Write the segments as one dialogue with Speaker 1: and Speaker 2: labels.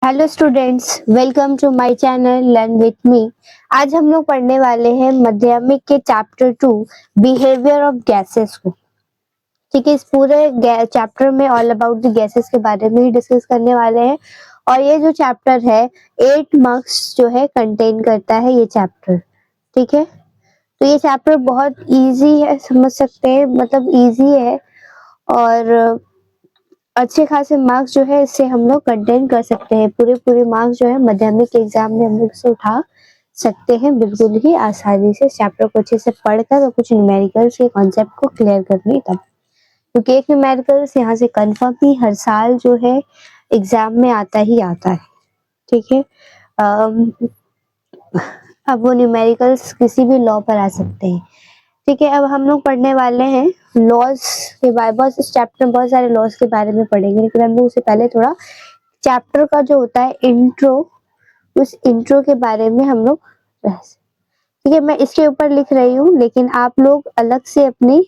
Speaker 1: Hello students, welcome to my channel learn with me. आज हम लोग पढ़ने वाले हैं माध्यमिक के चैप्टर 2 बिहेवियर ऑफ गैसेस को। ठीक है, इस पूरे चैप्टर में ऑल अबाउट द गैसेस के बारे में ही डिस्कस करने वाले हैं। और ये जो चैप्टर है 8 मार्क्स जो है कंटेन करता है ये चैप्टर। ठीक है, तो ये चैप्टर बहुत इजी है, समझ सकते हैं, मतलब इजी है और अच्छे खासे मार्क्स जो है इससे हम लोग कंटेन कर सकते हैं। पूरे मार्क्स जो है माध्यमिक के एग्जाम में हम लोग इसे उठा सकते हैं बिल्कुल ही आसानी से। चैप्टर को अच्छे से पढ़कर और कुछ न्यूमेरिकल्स के कॉन्सेप्ट को क्लियर करने तब, क्योंकि एक न्यूमेरिकल्स यहाँ से कंफर्म ही हर साल जो है एग्जाम में आता ही आता है। ठीक है, अब वो न्यूमेरिकल्स किसी भी लॉ पर आ सकते हैं। ठीक है, अब हम लोग पढ़ने वाले हैं लॉज के बारे में। इस चैप्टर में बहुत सारे लॉज के बारे में पढ़ेंगे, लेकिन हम लोग उससे पहले थोड़ा चैप्टर का जो होता है इंट्रो, उस इंट्रो के बारे में हम लोग ठीक है, मैं इसके ऊपर लिख रही हूँ, लेकिन आप लोग अलग से अपनी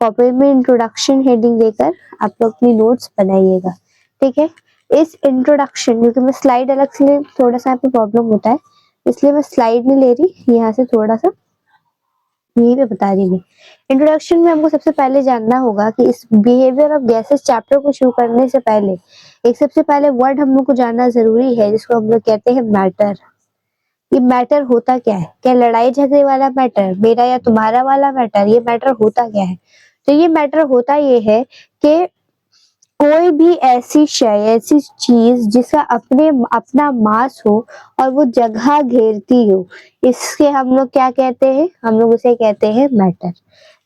Speaker 1: कॉपी में इंट्रोडक्शन हेडिंग देकर आप लोग अपनी नोट्स बनाइएगा। ठीक है, इस इंट्रोडक्शन, क्योंकि मैं स्लाइड अलग से, थोड़ा सा यहाँ पे प्रॉब्लम होता है इसलिए मैं स्लाइड नहीं ले रही, यहाँ से थोड़ा सा यही पे बता रही हूँ। इंट्रोडक्शन में हमको सबसे पहले जानना होगा कि इस बिहेवियर ऑफ गैसेस चैप्टर को शुरू करने से पहले एक सबसे पहले वर्ड हम लोग को जानना जरूरी है, जिसको हम लोग कहते हैं मैटर। ये मैटर होता क्या है? क्या लड़ाई झगड़े वाला मैटर, मेरा या तुम्हारा वाला मैटर? ये मैटर होता क्या है? तो ये मैटर होता ये है कि कोई भी ऐसी शय, ऐसी चीज जिसका अपना मास हो और वो जगह घेरती हो, इसके हम लोग क्या कहते हैं? हम लोग उसे कहते हैं मैटर।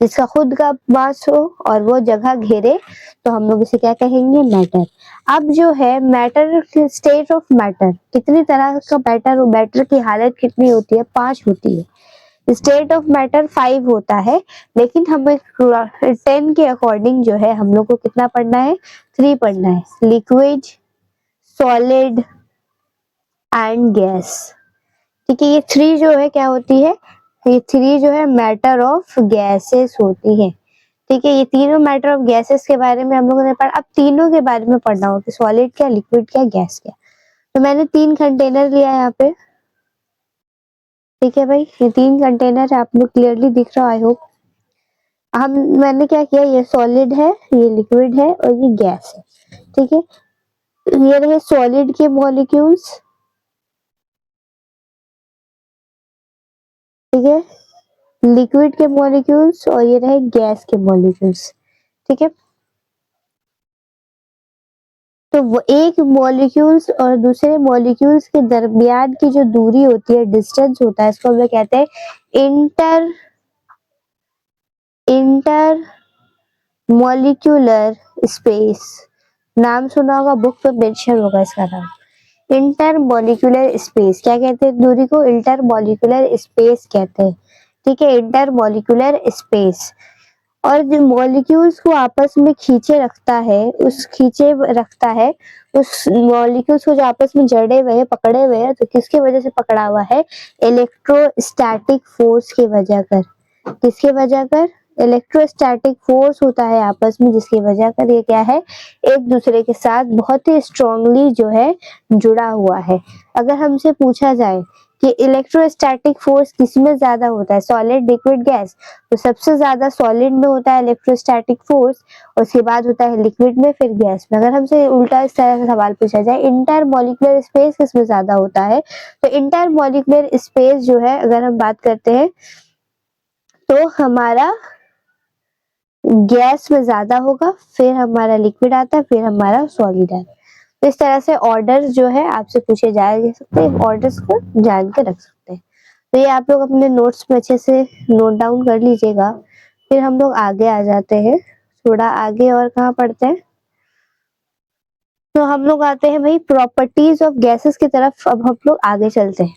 Speaker 1: जिसका खुद का मास हो और वो जगह घेरे तो हम लोग उसे क्या कहेंगे? मैटर। अब जो है मैटर, स्टेट ऑफ मैटर, कितनी तरह का मैटर हो, मैटर की हालत कितनी होती है? 5 होती है। स्टेट ऑफ मैटर 5 होता है, लेकिन हमें 10 के अकॉर्डिंग जो है हम लोग को कितना पढ़ना है? 3 पढ़ना है, लिक्विड, सॉलिड एंड गैस। ठीक है, ये 3 जो है क्या होती है? ये 3 जो है मैटर ऑफ गैसेस होती है। ठीक है, ये तीनों मैटर ऑफ गैसेस के बारे में हम लोगों ने पढ़ा। अब तीनों के बारे में पढ़ना होगा कि सॉलिड क्या, लिक्विड क्या, गैस क्या। तो मैंने 3 कंटेनर लिया है यहाँ पे। ठीक है भाई, ये 3 कंटेनर है, आप लोग क्लियरली दिख रहा है आई होप। मैंने क्या किया, ये सॉलिड है, ये लिक्विड है और ये गैस है। ठीक है, ये रहे सॉलिड के मॉलिक्यूल्स। ठीक है, लिक्विड के मॉलिक्यूल्स और ये रहे गैस के मॉलिक्यूल्स। ठीक है, तो वो एक मॉलिक्यूल्स और दूसरे मॉलिक्यूल्स के दरमियान की जो दूरी होती है, डिस्टेंस होता है, इसको हम लोग कहते हैं इंटर मॉलिक्यूलर स्पेस। नाम सुना होगा, बुक पे मेंशन होगा इसका नाम। इंटर मॉलिक्यूलर स्पेस क्या कहते हैं? दूरी को इंटर मॉलिक्यूलर स्पेस कहते हैं। ठीक है, इंटर मॉलिक्यूलर स्पेस। और जो मॉलिक्यूल्स को आपस में खींचे रखता है, उस मॉलिक्यूल्स को जो आपस में जड़े हुए हैं, पकड़े हुए हैं, तो किसके वजह से पकड़ा हुआ है? इलेक्ट्रोस्टैटिक फोर्स की वजह कर। किसके वजह कर? इलेक्ट्रोस्टैटिक फोर्स होता है आपस में, जिसकी वजह कर ये क्या है? एक दूसरे के साथ बहुत ही स्ट्रांगली जो है जुड़ा हुआ है। अगर हमसे पूछा जाए कि इलेक्ट्रोस्टैटिक फोर्स किसमें ज्यादा होता है, सॉलिड, लिक्विड, गैस, तो सबसे ज्यादा सॉलिड में होता है इलेक्ट्रोस्टैटिक फोर्स, और उसके बाद होता है लिक्विड में, फिर गैस में। अगर हमसे उल्टा इस तरह से सवाल पूछा जाए, इंटर मॉलिक्यूलर स्पेस किसमें ज्यादा होता है, तो इंटर मॉलिक्यूलर स्पेस जो है अगर हम बात करते हैं तो हमारा गैस में ज्यादा होगा, फिर हमारा लिक्विड आता है, फिर हमारा सॉलिड आता है। तो इस तरह से ऑर्डर जो है आपसे पूछे जा सकते हैं, ऑर्डर्स को जान के रख सकते हैं। तो ये आप लोग अपने नोट्स में अच्छे से नोट डाउन कर लीजिएगा। फिर हम लोग आगे आ जाते हैं, थोड़ा आगे और कहाँ पढ़ते हैं, तो हम लोग आते हैं भाई प्रॉपर्टीज ऑफ गैसेस की तरफ। अब हम लोग आगे चलते हैं।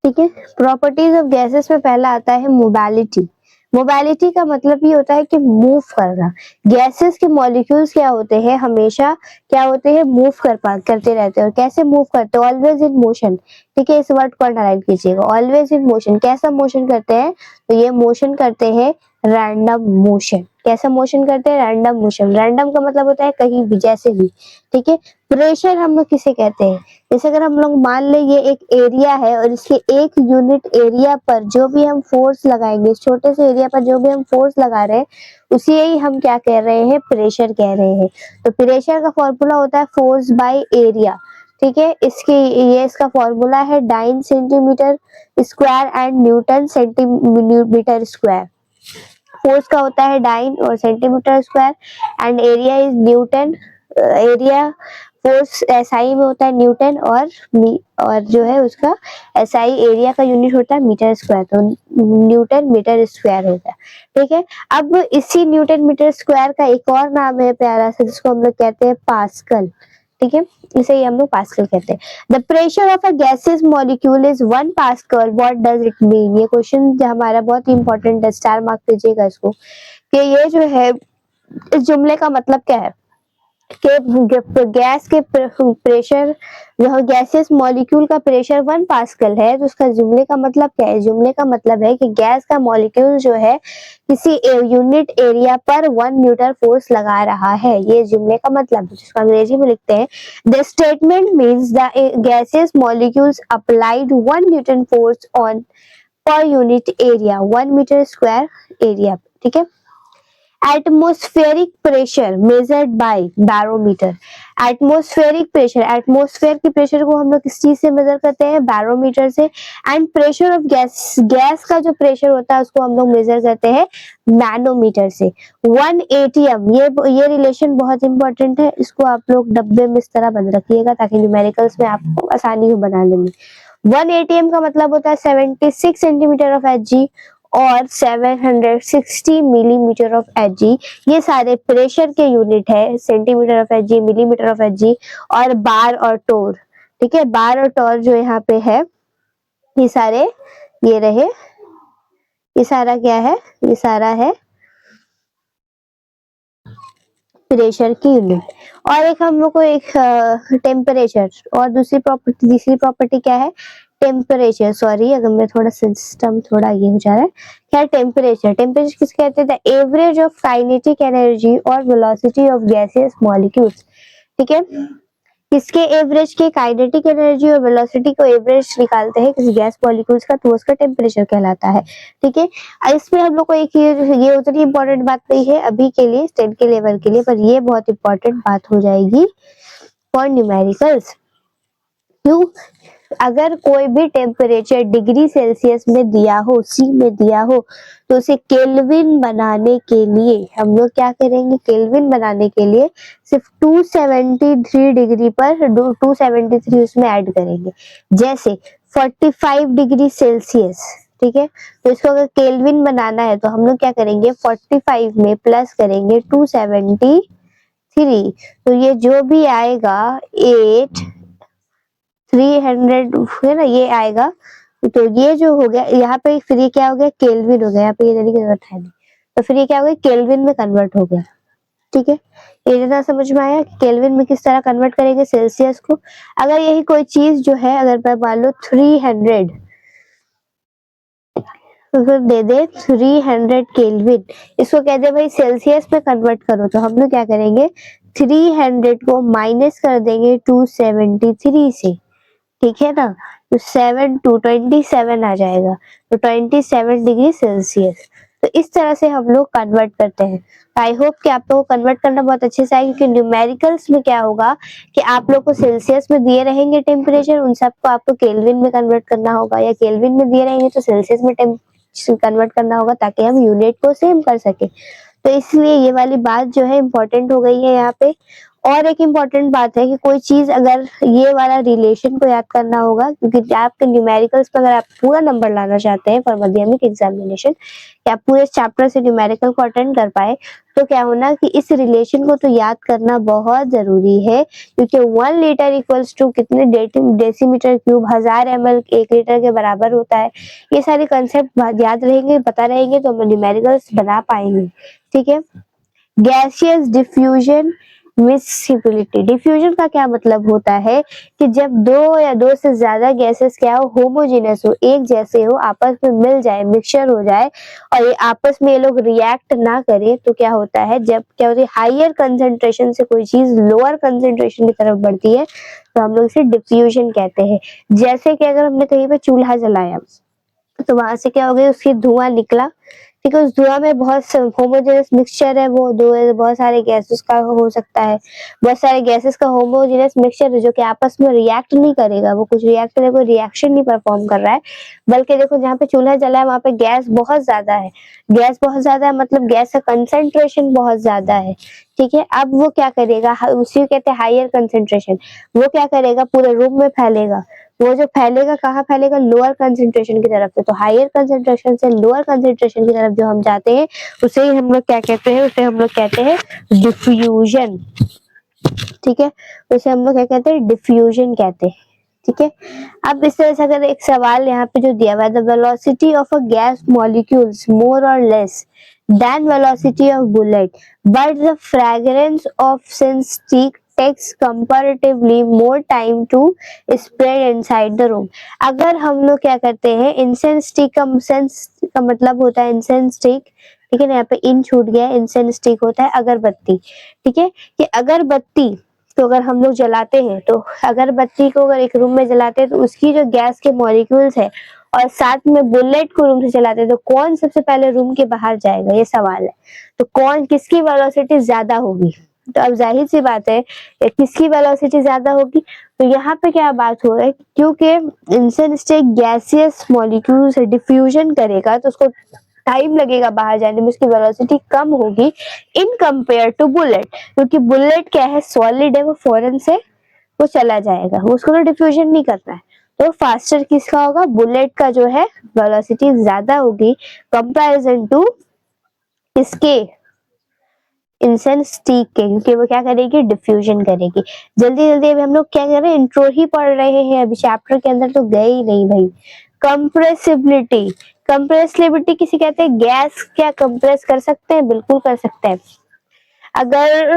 Speaker 1: ठीक है, प्रॉपर्टीज ऑफ गैसेस में पहला आता है मोबालिटी। मोबालिटी का मतलब ये होता है कि मूव करना। गैसेस के मॉलिक्यूल्स क्या होते हैं? हमेशा क्या होते हैं? मूव करते रहते हैं। और कैसे मूव करते हैं? Always in motion. ठीक है, इस वर्ड को अंडरलाइन कीजिएगा, ऑलवेज इन मोशन। कैसा मोशन करते हैं? तो ये मोशन करते हैं रैंडम मोशन। कैसा मोशन करते हैं? Random motion. रैंडम का मतलब होता है कहीं भी, जैसे भी, ठीक है। प्रेशर हम लोग किसे कहते हैं? जैसे अगर हम लोग मान ले ये एक एरिया है और इसके एक यूनिट एरिया पर जो भी हम फोर्स लगाएंगे, छोटे से एरिया पर जो भी हम फोर्स लगा रहे हैं उसी ही हम क्या कह रहे हैं? प्रेशर कह रहे हैं। तो प्रेशर का फॉर्मूला होता है फोर्स बाय एरिया, ठीक है। इसका फॉर्मूला है dyne centimetre square and Newton centimetre square. Force का होता है डाइन और centimetre square and area is Newton. Area force SI में होता है न्यूटन, और जो है उसका एसआई एरिया का यूनिट होता है मीटर स्क्वायर, तो न्यूटन मीटर स्क्वायर होता है, ठीक है। अब इसी न्यूटन मीटर स्क्वायर का एक और नाम है प्यारा सा, जिसको हम लोग कहते हैं पास्कल, ठीक है। इसे ही हम लोग पास्कल कहते हैं। The pressure of a gases molecule is 1 pascal, what does it mean? ये क्वेश्चन हमारा बहुत इंपॉर्टेंट है, स्टार मार्क कीजिएगा इसको, कि ये जो है इस जुमले का मतलब क्या है कि गैस के प्रेशर, यह गैसेस मॉलिक्यूल का प्रेशर 1 पास्कल है, तो उसका जुमले का मतलब क्या है? जुमले का मतलब है कि गैस का मॉलिक्यूल जो है किसी यूनिट एरिया पर 1 न्यूटन फोर्स लगा रहा है, ये जुमले का मतलब, जिसको अंग्रेजी में लिखते हैं the statement means the gases molecules applied 1 newton force on per unit area 1 metre square area, ठीक है। Atmospheric pressure measured by barometer. Atmospheric pressure, atmosphere की प्रेशर को हम लोग किस चीज से मेजर करते हैं? बैरोमीटर से। And pressure of gas, gas का जो प्रेशर होता है उसको हम लोग मेजर करते हैं मैनोमीटर से। 1 एटीएम, ये रिलेशन बहुत इंपॉर्टेंट है, इसको आप लोग डब्बे में इस तरह बंद रखिएगा ताकि न्यूमेरिकल्स में आपको आसानी हो बनाने में। 1 एटीएम का मतलब होता है 76 सेंटीमीटर ऑफ एच, और 760 मिलीमीटर ऑफ एच। ये सारे प्रेशर के यूनिट है, centimetre of H, millimetre of H, और बार और टोर, ठीक है। बार और टोर जो यहाँ पे है, ये सारे, ये रहे, ये सारा क्या है? ये सारा है प्रेशर की यूनिट। और एक हम लोग को एक टेम्परेचर, और तीसरी प्रॉपर्टी क्या है? टेम्परेचर। सॉरी अगर मैं थोड़ा सिस्टम थोड़ा ये हो जा रहा है। क्या? टेम्परेचर। टेम्परेचर किस कहते हैं? The average of kinetic energy और वेलोसिटी ऑफ गैसेस मॉलिक्यूल्स, ठीक है। किसके एवरेज के? काइनेटिक एनर्जी और वेलोसिटी को एवरेज निकालते हैं किसी गैस मॉलिक्यूल्स का, तो उसका टेम्परेचर कहलाता है, ठीक है। इसमें हम लोग को एक ये उतनी इंपॉर्टेंट बात नहीं है अभी के लिए, 10 के लेवल के लिए, पर ये बहुत इंपॉर्टेंट बात हो जाएगी फॉर न्यूमेरिकल्स। क्यों? अगर कोई भी टेम्परेचर डिग्री सेल्सियस में दिया हो, सी में दिया हो, तो उसे केल्विन बनाने के लिए हम लोग क्या करेंगे? केल्विन बनाने के लिए सिर्फ 273 डिग्री पर 273 उसमें ऐड करेंगे। जैसे 45 डिग्री सेल्सियस, ठीक है, तो इसको अगर केल्विन बनाना है तो हम लोग क्या करेंगे? 45 में प्लस करेंगे 273, तो ये जो भी आएगा 300 है ना, ये आएगा। तो ये जो हो गया यहाँ पे, फिर ये क्या हो गया? केल्विन हो गया, यहाँ पे ये देने की जरूरत है नहीं, तो फिर ये क्या हो गया? केल्विन में कन्वर्ट हो गया, ठीक है। ये जितना समझ में आया कि केल्विन में किस तरह कन्वर्ट करेंगे सेल्सियस को। अगर यही कोई चीज जो है, अगर मैं मान लो 300, तो फिर दे दे 300 केल्विन, इसको कह दे भाई सेल्सियस में कन्वर्ट करो, तो हम लोग क्या करेंगे? 300 को माइनस कर देंगे 273 से, ठीक है ना, तो 7 to 27 आ जाएगा, तो 27 डिग्री सेल्सियस। तो इस तरह से हम लोग कन्वर्ट करते हैं। आई होप कि आप लोगों को कन्वर्ट करना बहुत अच्छे से आएगा, क्योंकि न्यूमेरिकल्स में क्या होगा कि आप लोग को सेल्सियस में दिए रहेंगे टेम्परेचर, उन सबको आपको केल्विन में कन्वर्ट करना होगा, या केल्विन में दिए रहेंगे तो सेल्सियस में कन्वर्ट करना होगा, ताकि हम यूनिट को सेम कर सके। तो इसलिए ये वाली बात जो है इम्पोर्टेंट हो गई है यहाँ पे। और एक इम्पॉर्टेंट बात है कि कोई चीज अगर, ये वाला रिलेशन को याद करना होगा, क्योंकि आपके न्यूमेरिकल्स पर अगर आप पूरा नंबर लाना चाहते हैं फॉर माध्यमिक एग्जामिनेशन, कि आप पूरे चैप्टर से न्यूमेरिकल को अटेंड कर पाए, तो क्या होना कि इस रिलेशन को तो याद करना बहुत जरूरी है, क्योंकि 1 लीटर इक्वल्स टू कितने डेसीमीटर क्यूब, 1000 ml 1 लीटर के बराबर होता है। ये सारे कंसेप्ट याद रहेंगे, पता रहेंगे, तो हम न्यूमेरिकल्स बना पाएंगे, ठीक है। Gaseous diffusion miscibility. डिफ्यूजन का क्या मतलब होता है कि जब दो या दो से ज्यादा गैसेस क्या हो, होमोजेनस हो, एक जैसे हो, आपस में मिल जाए, मिक्सचर हो जाए और ये आपस में ये लोग रिएक्ट ना करें, तो क्या होता है, जब क्या होती है हायर कंसंट्रेशन से कोई चीज लोअर कंसंट्रेशन की तरफ बढ़ती है तो हम लोग इसे डिफ्यूजन कहते हैं। जैसे कि अगर हमने कहीं पे चूल्हा जलाया तो वहां से क्या हो गया, उसकी धुआं निकला, ठीक है, उस धुआं में बहुत होमोजेनस मिक्सचर है, वो दो बहुत सारे गैसेस का हो सकता है, बहुत सारे गैसेस का होमोजेनस मिक्सचर है जो कि आपस में रिएक्ट नहीं करेगा, वो कुछ रिएक्ट करे, कोई रिएक्शन नहीं परफॉर्म कर रहा है, बल्कि देखो जहाँ पे चूल्हा जला है वहां पे गैस बहुत ज्यादा है, गैस बहुत ज्यादा है मतलब गैस का कंसेंट्रेशन बहुत ज्यादा है, ठीक है। अब वो क्या करेगा, उसी को कहते हैं हायर कंसेंट्रेशन, वो क्या करेगा पूरे रूम में फैलेगा, वो जो फैलेगा कहाँ फैलेगा, लोअर कंसेंट्रेशन की तरफ से, तो हायर कंसेंट्रेशन से लोअर कंसेंट्रेशन की तरफ जो हम जाते हैं उसे ही हम लोग क्या कहते हैं, उसे हम लोग कहते हैं डिफ्यूजन, ठीक है, उसे हम लोग क्या कहते हैं, डिफ्यूजन कहते हैं, ठीक है। अब इस तरह से अगर एक सवाल यहाँ पे जो दिया हुआ है, the velocity of a gas molecules more और less than velocity of bullet, but the fragrance of sense stick takes comparatively more time to spread inside the room। अगर हम लोग क्या करते हैं, इंसेंस स्टिक का सेंस का मतलब होता है इंसेंस स्टिक, ठीक है ना, यहाँ पे इन छूट गया, इंसेंस स्टिक होता है अगरबत्ती, ठीक है, कि अगरबत्ती तो अगर हम लोग जलाते हैं तो अगरबत्ती को अगर एक रूम में जलाते हैं तो उसकी जो गैस के मॉलिक्यूल्स है और साथ में बुलेट को रूम से चलाते हैं तो कौन सबसे पहले रूम के बाहर जाएगा, ये सवाल है। तो कौन, किसकी वेलोसिटी ज्यादा होगी, तो अब जाहिर सी बात है किसकी वेलोसिटी ज्यादा होगी, तो यहाँ पे क्या बात हो रहा है, क्योंकि इंसेंस स्टिक गैसियस मॉलिक्यूल से डिफ्यूजन करेगा तो उसको टाइम लगेगा बाहर जाने में, उसकी वेलोसिटी कम होगी इन कंपेयर टू बुलेट, क्योंकि बुलेट क्या है, सॉलिड है, वो फौरन से वो चला जाएगा, उसको तो डिफ्यूजन नहीं करना है, तो फास्टर किसका होगा, बुलेट का जो है वेलोसिटी ज्यादा होगी कंपैरिजन टू इसके, इंसेंस स्टिक के, क्योंकि वो क्या करेगी, डिफ्यूजन करेगी। जल्दी जल्दी अभी हम लोग क्या कर रहे हैं, इंट्रो ही पढ़ रहे हैं, अभी चैप्टर के अंदर तो गए ही नहीं भाई। कंप्रेसिबिलिटी, कंप्रेसिबिलिटी किसी कहते हैं, गैस क्या कंप्रेस कर सकते हैं, बिल्कुल कर सकते हैं। अगर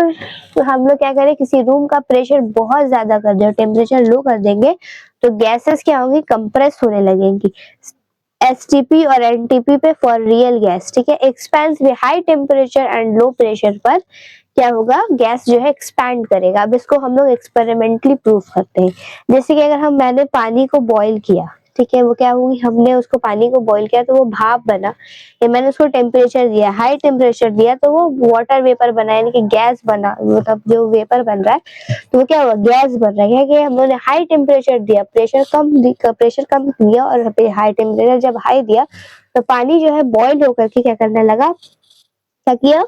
Speaker 1: हम लोग क्या करें, किसी रूम का प्रेशर बहुत ज्यादा कर दे, टेम्परेचर लो कर देंगे तो गैसेस क्या होंगी, कंप्रेस होने लगेंगी, एसटीपी और एनटीपी पे फॉर रियल गैस, ठीक है। एक्सपेंस भी high temperature and low pressure पर क्या होगा, गैस जो है एक्सपैंड करेगा। अब इसको हम लोग एक्सपेरिमेंटली प्रूव करते हैं, जैसे कि अगर मैंने पानी को बॉईल किया, ठीक है, वो क्या हुई, हमने उसको पानी को बॉईल किया तो वो भाप बना, या मैंने उसको टेम्परेचर दिया, हाई टेम्परेचर दिया तो वो वाटर वेपर बना, यानी कि गैस बना, मतलब जो वेपर बन रहा है तो वो क्या हुआ, गैस बन रहा है, कि हम लोगों ने हाई टेम्परेचर दिया, प्रेशर कम दिया और हाई टेम्परेचर जब हाई दिया तो पानी जो है बॉईल होकर के क्या करने लगा, क्या किया,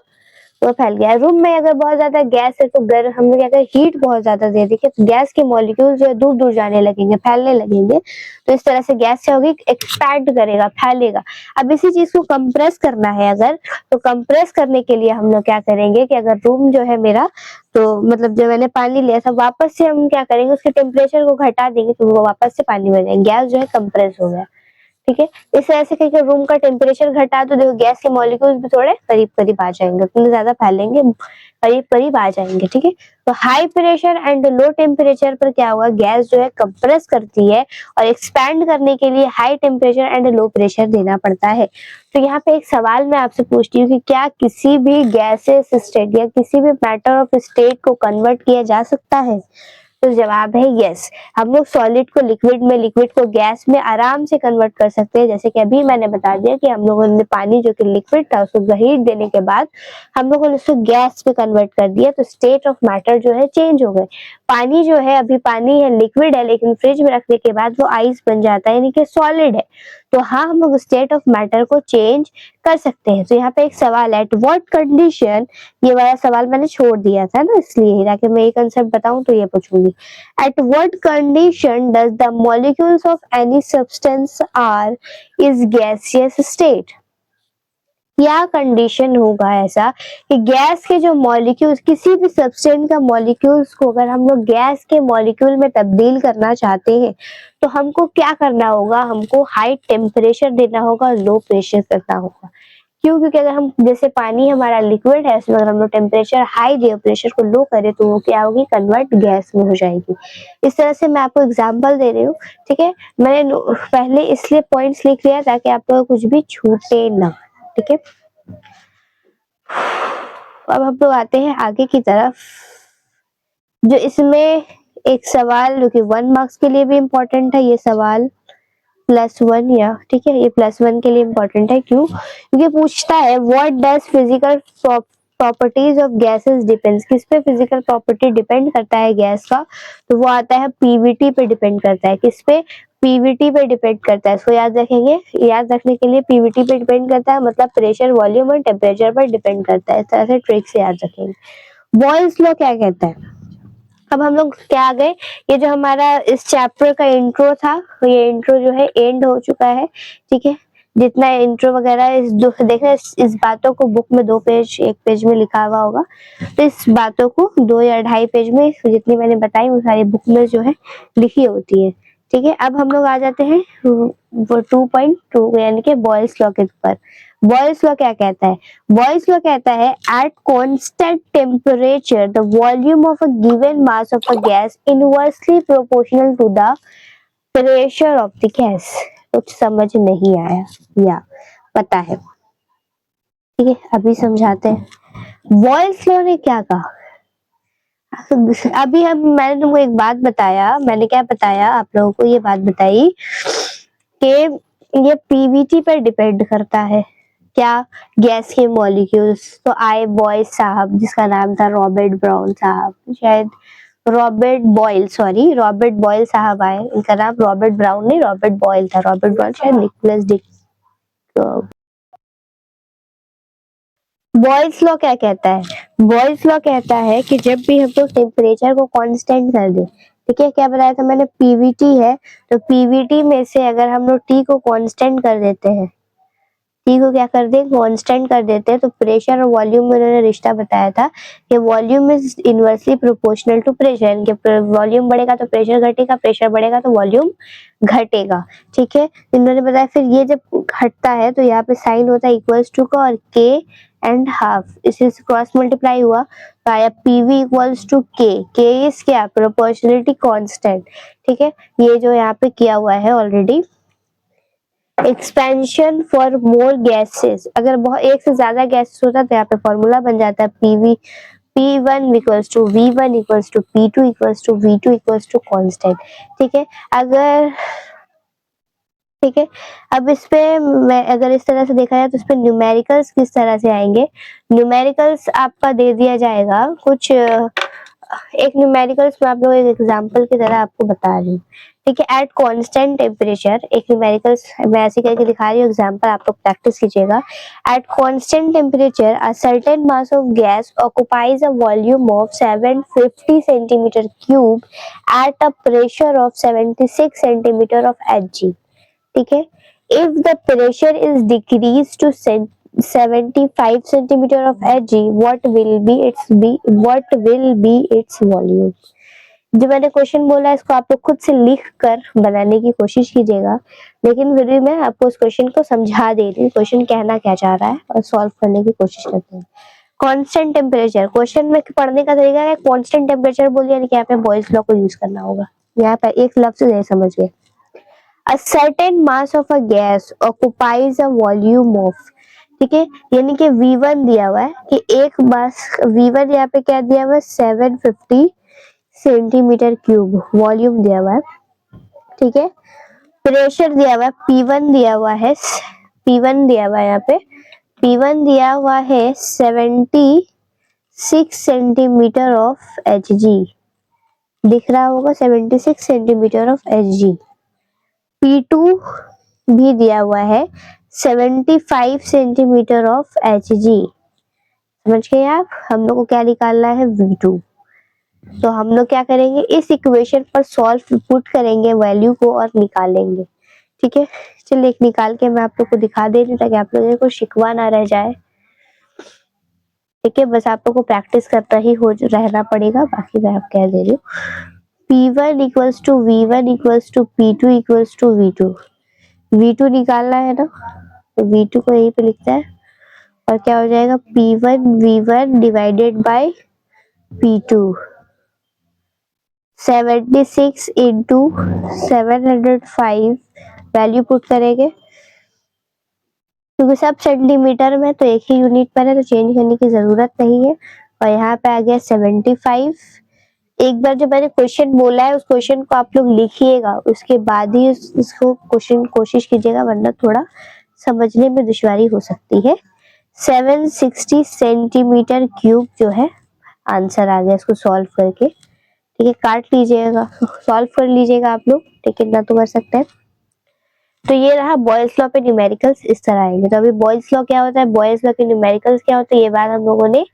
Speaker 1: वो फैल गया। रूम में अगर बहुत ज्यादा गैस है तो हम लोग अगर हीट बहुत ज्यादा दे देंगे तो गैस के मॉलिक्यूल जो है दूर दूर जाने लगेंगे, फैलने लगेंगे, तो इस तरह से गैस क्या होगी, एक्सपैंड करेगा, फैलेगा। अब इसी चीज को कंप्रेस करना है अगर, तो कंप्रेस करने के लिए हम लोग क्या करेंगे कि अगर रूम जो है मेरा, तो मतलब जो मैंने पानी लिया था वापस से हम क्या करेंगे, उसके टेम्परेचर को घटा देंगे तो वो वापस से पानी बन जाएगा, गैस जो है कंप्रेस हो गया, ठीक है। इस तरह से करके रूम का टेम्परेचर घटा तो देखो गैस के मॉलिक्यूल्स भी थोड़े करीब करीब आ जाएंगे, उतने ज्यादा फैलेंगे, करीब करीब आ जाएंगे, ठीक है। तो high pressure and low temperature पर क्या हुआ, गैस जो है कंप्रेस करती है और एक्सपैंड करने के लिए high temperature and low pressure देना पड़ता है। तो यहाँ पे एक सवाल मैं आपसे पूछती हूँ कि क्या किसी भी गैसेस स्टेट या किसी भी मैटर ऑफ स्टेट को कन्वर्ट किया जा सकता है, तो जवाब है यस। हम लोग सॉलिड को लिक्विड में, लिक्विड को गैस में आराम से कन्वर्ट कर सकते हैं, जैसे कि अभी मैंने बता दिया कि हम लोगों ने पानी जो कि लिक्विड था उसको हीट देने के बाद हम लोगों ने उसको गैस में कन्वर्ट कर दिया, तो स्टेट ऑफ मैटर जो है चेंज हो गए। पानी जो है अभी पानी है, लिक्विड है, लेकिन फ्रिज में रखने के बाद वो आइस बन जाता है, यानी कि सॉलिड है। तो हाँ, हम लोग स्टेट ऑफ मैटर को चेंज कर सकते हैं। तो यहाँ पे एक सवाल है, एट व्हाट कंडीशन, ये वाला सवाल मैंने छोड़ दिया था ना, इसलिए ताकि मैं ये कंसेप्ट बताऊं तो ये पूछूंगी, at what condition does the molecules of any substance are is gaseous state। क्या कंडीशन होगा ऐसा कि गैस के जो मॉलिक्यूल्स, किसी भी सब्सटेंस का मॉलिक्यूल्स को अगर हम लोग गैस के मॉलिक्यूल में तब्दील करना चाहते हैं तो हमको क्या करना होगा, हमको हाई टेम्परेचर देना होगा, लो प्रेशर करना होगा। क्यों? क्योंकि अगर हम जैसे पानी हमारा लिक्विड है, उसमें अगर हम लोग टेम्परेचर हाई दिए, प्रेशर को लो करें तो वो क्या होगी, कन्वर्ट गैस में हो जाएगी। इस तरह से मैं आपको एग्जांपल दे रही हूँ, ठीक है। मैंने पहले इसलिए पॉइंट्स लिख लिया ताकि आप लोग कुछ भी छूटे ना, ठीक है। अब हम लोग आते हैं आगे की तरफ, जो इसमें एक सवाल जो कि 1 मार्क्स के लिए भी इम्पोर्टेंट है, ये सवाल +1 या ठीक है, ये +1 के लिए इम्पोर्टेंट है। क्यों? क्योंकि पूछता है what does physical properties of gases depends, किस पे फिजिकल प्रॉपर्टी डिपेंड करता है गैस का, तो वो आता है पीवीटी पे डिपेंड करता है। किस पे? पीवीटी पे डिपेंड करता है। इसको याद रखेंगे, याद रखने के लिए पीवीटी पे डिपेंड करता है मतलब प्रेशर, वॉल्यूम और टेम्परेचर पर डिपेंड करता है। इस तरह से ट्रिक से याद रखेंगे। बॉयल्स लॉ क्या कहता है? अब हम लोग क्या आ गए, ये जो हमारा इस चैप्टर का इंट्रो था, ये इंट्रो जो है एंड हो चुका है, ठीक है। जितना इंट्रो वगैरह इस देखना, इस बातों को बुक में 2 पेज 1 पेज में लिखा हुआ होगा, तो इस बातों को 2 या 2.5 पेज में जितनी मैंने बताई वो सारी बुक में जो है लिखी होती है, ठीक है। अब हम लोग आ जाते हैं वो 2.2 यानी कि बॉयल्स लॉ के ऊपर। बॉयल्स लॉ क्या कहता है? बॉयल्स लॉ कहता है at constant temperature the volume of a given mass of a gas inversely proportional to the pressure of the gas. कुछ समझ नहीं आया या पता है, ठीक है, अभी समझाते हैं। बॉयल्स लॉ ने क्या कहा? अभी हम मैंने तुमको एक बात बताया, मैंने क्या बताया आप लोगों को, ये बात बताई कि ये पीवीटी पर डिपेंड करता है। क्या? गैस के मॉलिक्यूल्स। तो आए बॉयस साहब, जिसका नाम था रॉबर्ट ब्राउन साहब, शायद Robert Boyle, sorry Robert Boyle साहब आए, इनका नाम रॉबर्ट ब्राउन नहीं रॉबर्ट बॉयल था। रॉबर्ट ब्राउन शायद निकोलस डिक। बॉयल्स लॉ क्या कहता है? बॉयल्स लॉ कहता है कि जब भी हम लोग टेम्परेचर को कांस्टेंट कर दे, ठीक है, क्या बताया था मैंने, पीवीटी है, तो पीवीटी में से अगर हम लोग टी को कांस्टेंट कर देते हैं, टी को क्या कर दे, कांस्टेंट कर देते हैं, तो प्रेशर और वॉल्यूम में उन्होंने रिश्ता बताया था कि volume is inversely proportional to pressure, यानी कि वॉल्यूम बढ़ेगा तो प्रेशर घटेगा, प्रेशर बढ़ेगा तो वॉल्यूम घटेगा, ठीक है। इन्होंने बताया फिर ये जब घटता है तो यहाँ पे साइन होता है इक्वल्स टू का और के एंड हाफ, इसे क्रॉस मल्टीप्लाई हुआ तो आया पीवी इक्वल्स टू के इज क्या, प्रोपोर्शनलिटी कांस्टेंट, ठीक है। ये जो यहाँ पे किया हुआ है already, expansion for more gases, अगर बहुत एक से ज्यादा गैसेस होता है तो यहाँ पे फॉर्मूला बन जाता है PV P1 equals to V1 equals to P2 equals to V2 equals to constant, ठीक है। अगर ठीक है, अब इस पे मैं अगर इस तरह से देखा जाए तो इस पे न्यूमेरिकल्स किस तरह से आएंगे, न्यूमेरिकल्स आपका दे दिया जाएगा कुछ एक न्यूमेरिकल्स में आप लोग एक एग्जांपल की तरह आपको बता रही हूँ, ठीक है। एट कांस्टेंट टेम्परेचर, एक न्यूमेरिकल्स मैं ऐसे करके दिखा रही हूँ एग्जांपल, आप लोग प्रैक्टिस कीजिएगा। At constant temperature a certain mass of gas occupies a volume of 750 centimetre cube at a pressure of 76 centimetre of Hg, ठीक है। If the pressure is decrease to 75 centimetre of Hg, what will be its volume? जो मैंने question बोला इसको आप लोग खुद से लिख कर बनाने की कोशिश कीजिएगा, लेकिन फिर भी मैं आपको उस क्वेश्चन को समझा दे रही हूँ, क्वेश्चन कहना क्या चाह रहा है और सॉल्व करने की कोशिश करते हैं। कांस्टेंट टेम्परेचर, क्वेश्चन में पढ़ने का तरीका है कांस्टेंट टेम्परेचर बोलिए, यानी कि यहाँ पे बॉयल्स लॉ को यूज करना होगा। यहाँ पे एक लफ्ज नहीं समझ गए, a certain mass of a gas occupies a volume of, ठीक है, यानी कि V1 दिया हुआ है कि एक मास V1 यहाँ पे क्या दिया हुआ है 750 सेंटीमीटर क्यूब वॉल्यूम दिया हुआ है, ठीक है। प्रेशर दिया हुआ है P1 दिया हुआ है, P1 दिया हुआ है यहाँ पे, P1 दिया हुआ है 76 सेंटीमीटर ऑफ Hg, दिख रहा होगा 76 सेंटीमीटर ऑफ Hg। P2 भी दिया हुआ है 75 सेंटीमीटर ऑफ Hg, समझ गए आप। हम लोग को क्या निकालना है, V2। तो हम लोग क्या करेंगे, इस इक्वेशन पर सॉल्व पुट करेंगे वैल्यू को और निकालेंगे, ठीक है। चलिए एक निकाल के मैं आप लोग को दिखा दे रही हूँ ताकि आप लोगों को शिकवा ना रह जाए, ठीक है। बस आप लोग को प्रैक्टिस करता ही हो रहना पड़ेगा, बाकी मैं आप कह दे रही हूँ। P1 equals to V1 equals to P2 equals to V2, V2 निकालना है ना, तो V2 को यहीं पे लिखता है और क्या हो जाएगा P1 V1 divided by P2, 76 into 705 value put करेंगे, क्योंकि सब सेंटीमीटर में तो एक ही यूनिट पर है तो चेंज करने की जरूरत नहीं है। और यहाँ पे आ गया 75। एक बार जो मैंने क्वेश्चन बोला है उस क्वेश्चन को आप लोग लिखिएगा, उसके बाद ही इसको क्वेश्चन कोशिश कीजिएगा, वरना थोड़ा समझने में दुश्वारी हो सकती है। 760 सेंटीमीटर क्यूब जो है आंसर आ गया इसको सॉल्व करके। ठीक है, काट लीजिएगा, सॉल्व कर लीजिएगा आप लोग, ठीक है, इतना तो कर सकते हैं। तो ये रहा बॉयल्स लॉ पे न्यूमेरिकल्स इस तरह आएंगे। तो अभी बॉयल्स लॉ क्या होता है, बॉयल्स लॉ के न्यूमेरिकल्स क्या होते हैं, ये बात हम लोगों ने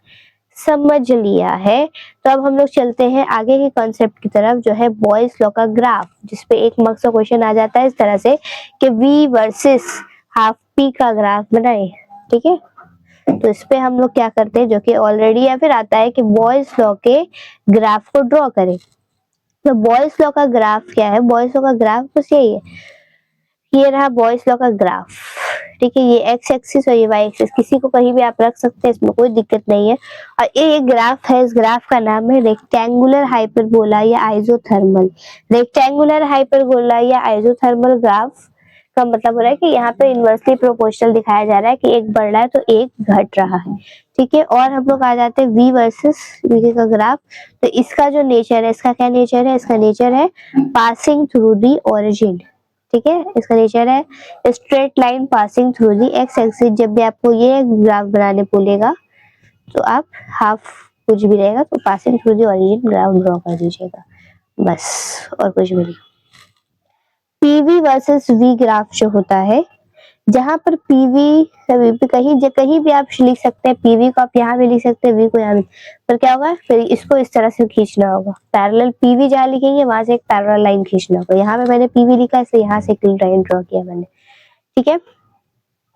Speaker 1: समझ लिया है। तो अब हम लोग चलते हैं आगे के कॉन्सेप्ट की तरफ, जो है बॉयल्स लॉ का ग्राफ, जिसपे एक मार्क्स का क्वेश्चन आ जाता है इस तरह से कि V वर्सेस हाफ पी का ग्राफ बनाए। ठीक है, तो इस पे हम लोग क्या करते हैं, जो कि ऑलरेडी या फिर आता है कि बॉयल्स लॉ के ग्राफ को ड्रॉ करें। तो बॉयल्स लॉ का ग्राफ क्या है, बॉयल्स लॉ का ग्राफ बस यही है, ये रहा बॉयल्स लॉ का ग्राफ। ठीक है, ये एक्स एक्सिस और ये वाई एक्सिस, किसी को कहीं भी आप रख सकते हैं, इसमें कोई दिक्कत नहीं है। और ये ग्राफ है, इस ग्राफ का नाम है रेक्टेंगुलर हाइपरबोला या आइसोथर्मल। रेक्टेंगुलर हाइपरबोला या आइसोथर्मल ग्राफ का मतलब हो रहा है कि यहाँ पे इनवर्सली प्रोपोर्शनल दिखाया जा रहा है कि एक बढ़ रहा है तो एक घट रहा है। ठीक है, और हम लोग आ जाते हैं V वर्सेस V का ग्राफ। तो इसका जो नेचर है, इसका क्या नेचर है, इसका नेचर है पासिंग थ्रू दी ओरिजिन। ठीक है, इसका नेचर है straight line passing through the x axis. जब भी आपको ये ग्राफ बनाने बोलेगा तो आप हाफ कुछ भी रहेगा तो passing through the origin graph draw कर दीजिएगा, बस, और कुछ भी नहीं। पीवी वर्सेस वी ग्राफ जो होता है, जहां पर पीवी कहीं भी आप लिख सकते हैं, पीवी को आप यहाँ भी लिख सकते हैं, वी को यहाँ भी, पर क्या होगा फिर इसको इस तरह से खींचना होगा, पैरेलल पीवी जहाँ लिखेंगे वहां से एक पैरेलल लाइन खींचना होगा। यहाँ पे मैंने पीवी लिखा है इसलिए यहाँ से एक लाइन ड्रॉ किया मैंने। ठीक है,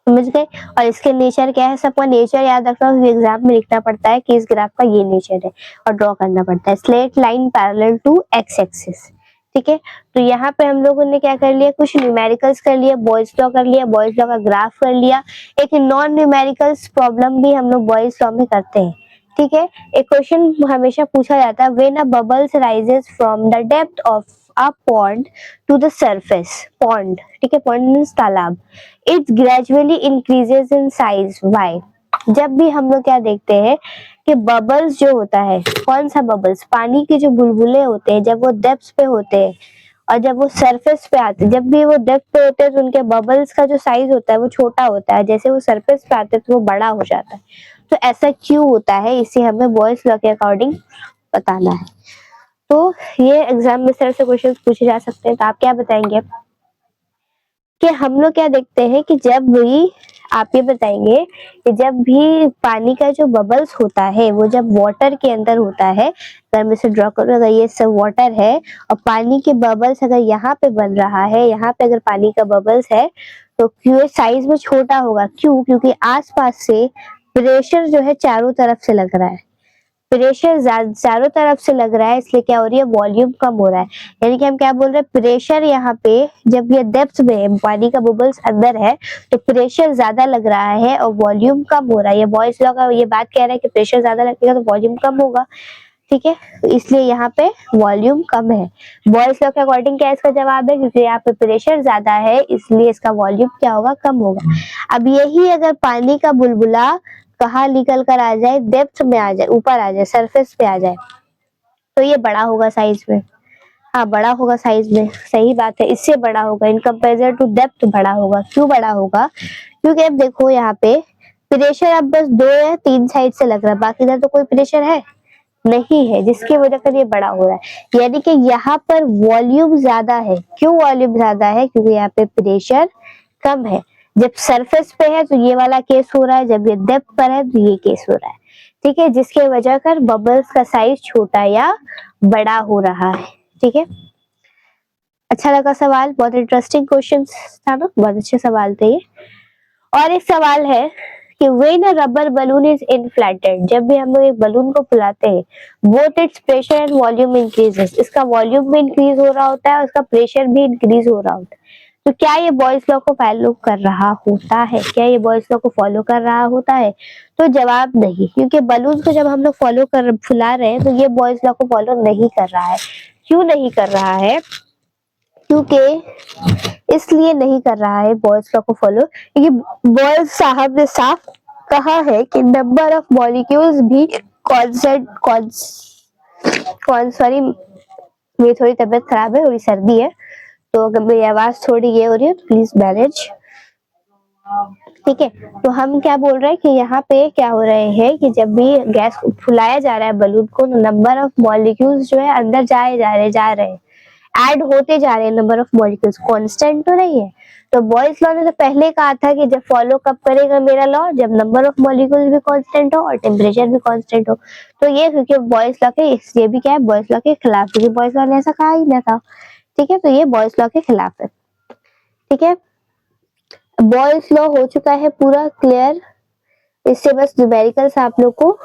Speaker 1: समझ गए। और इसके नेचर क्या है, सबका नेचर याद रखना, एग्जाम में लिखना पड़ता है कि इस ग्राफ का ये नेचर है और ड्रॉ करना पड़ता है, straight line parallel to x axis. ठीक है, तो यहाँ पे हम लोगों ने क्या कर लिया, कुछ न्यूमेरिकल्स कर लिया, बॉयल्स लॉ कर लिया, बॉयल्स लॉ का ग्राफ कर लिया। एक नॉन न्यूमेरिकल्स प्रॉब्लम भी हम लोग बॉयल्स लॉ में करते हैं। ठीक है, एक क्वेश्चन हमेशा पूछा जाता है, when a bubbles rises from the depth of a pond to the surface, pond, ठीक है, पॉन्ड मींस तालाब, it gradually increases in size, why. जब भी हम लोग क्या देखते हैं कि बबल्स जो होता है, कौन सा बबल्स, पानी के जो बुलबुले होते हैं, जब वो डेप्थ पे होते हैं और जब वो सरफेस पे आते हैं, जब भी वो डेप्थ पे होते हैं तो उनके बबल्स का जो साइज होता है वो छोटा होता है, जैसे वो सरफेस पे आते हैं तो वो बड़ा हो जाता है। तो ऐसा क्यों होता है, इसे हमें बॉयल्स लॉ के अकॉर्डिंग बताना है। तो ये एग्जाम में इस तरह से क्वेश्चन पूछे जा सकते हैं। तो आप क्या बताएंगे कि हम लोग क्या देखते हैं कि जब भी, आप ये बताएंगे कि जब भी पानी का जो बबल्स होता है वो जब वाटर के अंदर होता है, अगर मैं इसे ड्रॉ करूँ, अगर ये सब वाटर है और पानी के बबल्स अगर यहाँ पे बन रहा है, यहाँ पे अगर पानी का बबल्स है तो क्यों साइज में छोटा होगा, क्यों, क्योंकि आसपास से प्रेशर जो है चारों तरफ से लग रहा है, प्रेशर चारों तरफ से लग रहा है, इसलिए क्या हो रही है, वॉल्यूम कम हो रहा है। यानी कि हम क्या बोल रहे हैं, प्रेशर यहाँ पे जब ये डेप्थ में है, पानी का बबल्स अंदर है तो प्रेशर ज्यादा लग रहा है और वॉल्यूम कम हो रहा है। ये बॉयल्स लॉ का ये बात कह रहा है कि प्रेशर ज्यादा लगेगा तो वॉल्यूम कम होगा। ठीक है, तो इसलिए यहाँ पे वॉल्यूम कम है। बॉयल्स लॉ के अकॉर्डिंग क्या इसका जवाब है, क्योंकि यहाँ पे प्रेशर ज्यादा है इसलिए इसका वॉल्यूम क्या होगा, कम होगा। अब यही अगर पानी का बुलबुला कहाँ निकल कर आ जाए, डेप्थ में आ जाए, ऊपर आ जाए, सरफेस पे आ जाए, तो ये बड़ा होगा साइज में। हाँ, बड़ा होगा साइज में, सही बात है, इससे बड़ा होगा, इन कंपेरिजन टू डेप्थ बड़ा होगा। क्यों बड़ा होगा, क्योंकि अब देखो यहाँ पे प्रेशर अब बस 2 या 3 साइड से लग रहा है, बाकी इधर तो कोई प्रेशर है नहीं है, जिसकी वजह से ये बड़ा हो रहा है। यानी कि यहाँ पर वॉल्यूम ज्यादा है। क्यों वॉल्यूम ज्यादा है, क्योंकि यहाँ पे प्रेशर कम है। जब सरफेस पे है तो ये वाला केस हो रहा है, जब ये डेप्थ पर है तो ये केस हो रहा है। ठीक है, जिसके वजह कर बबल्स का साइज छोटा या बड़ा हो रहा है। ठीक है, अच्छा लगा सवाल, बहुत इंटरेस्टिंग क्वेश्चन था ना, बहुत अच्छे सवाल थे ये। और एक सवाल है कि when a rubber balloon is inflated, जब भी हम लोग एक बलून को फुलाते हैं, both it's pressure and volume increases, इसका वॉल्यूम भी इंक्रीज हो रहा होता है और इसका प्रेशर भी इंक्रीज हो रहा होता है। तो क्या ये बॉयज लॉ को फॉलो कर रहा होता है? क्या ये बॉयज लॉ को फॉलो कर रहा होता है? तो जवाब नहीं, क्योंकि बलून को जब हम लोग फॉलो कर फुला रहे हैं तो ये बॉयज लॉ को फॉलो नहीं कर रहा है। क्यों नहीं कर रहा है? क्योंकि इसलिए नहीं कर रहा है बॉयज लॉ को फॉलो, क्योंकि बॉयज साहब ने साफ कहा है कि नंबर ऑफ मॉलिक्यूल्स भी कॉन्सेंट सॉरी, मेरी थोड़ी तबीयत खराब है, थोड़ी सर्दी है, तो अगर मेरी आवाज थोड़ी ये हो रही है तो प्लीज मैनेज। ठीक है, तो हम क्या बोल रहे हैं कि यहाँ पे क्या हो रहे हैं कि जब भी गैस फुलाया जा रहा है बलून को, तो नंबर ऑफ मॉलिक्यूल्स जो है अंदर जा रहे हैं, ऐड होते जा रहे हैं, नंबर ऑफ मॉलिक्यूल्स कांस्टेंट तो नहीं है। तो बॉयज लॉ ने तो पहले कहा था कि जब फॉलो कब करेगा मेरा लॉ, जब नंबर ऑफ मॉलिक्यूल्स भी कांस्टेंट हो और टेम्परेचर भी कांस्टेंट हो। तो ये क्योंकि बॉयज लॉ के, ये भी क्या है, बॉयज लॉ के खिलाफ, क्योंकि बॉयज लॉ ने ऐसा कहा ही ना था। ठीक है, तो ये बॉयज लॉ के खिलाफ है। ठीक है, बॉयज लॉ हो चुका है पूरा क्लियर। इससे बस न्यूमेरिकल्स आप लोग को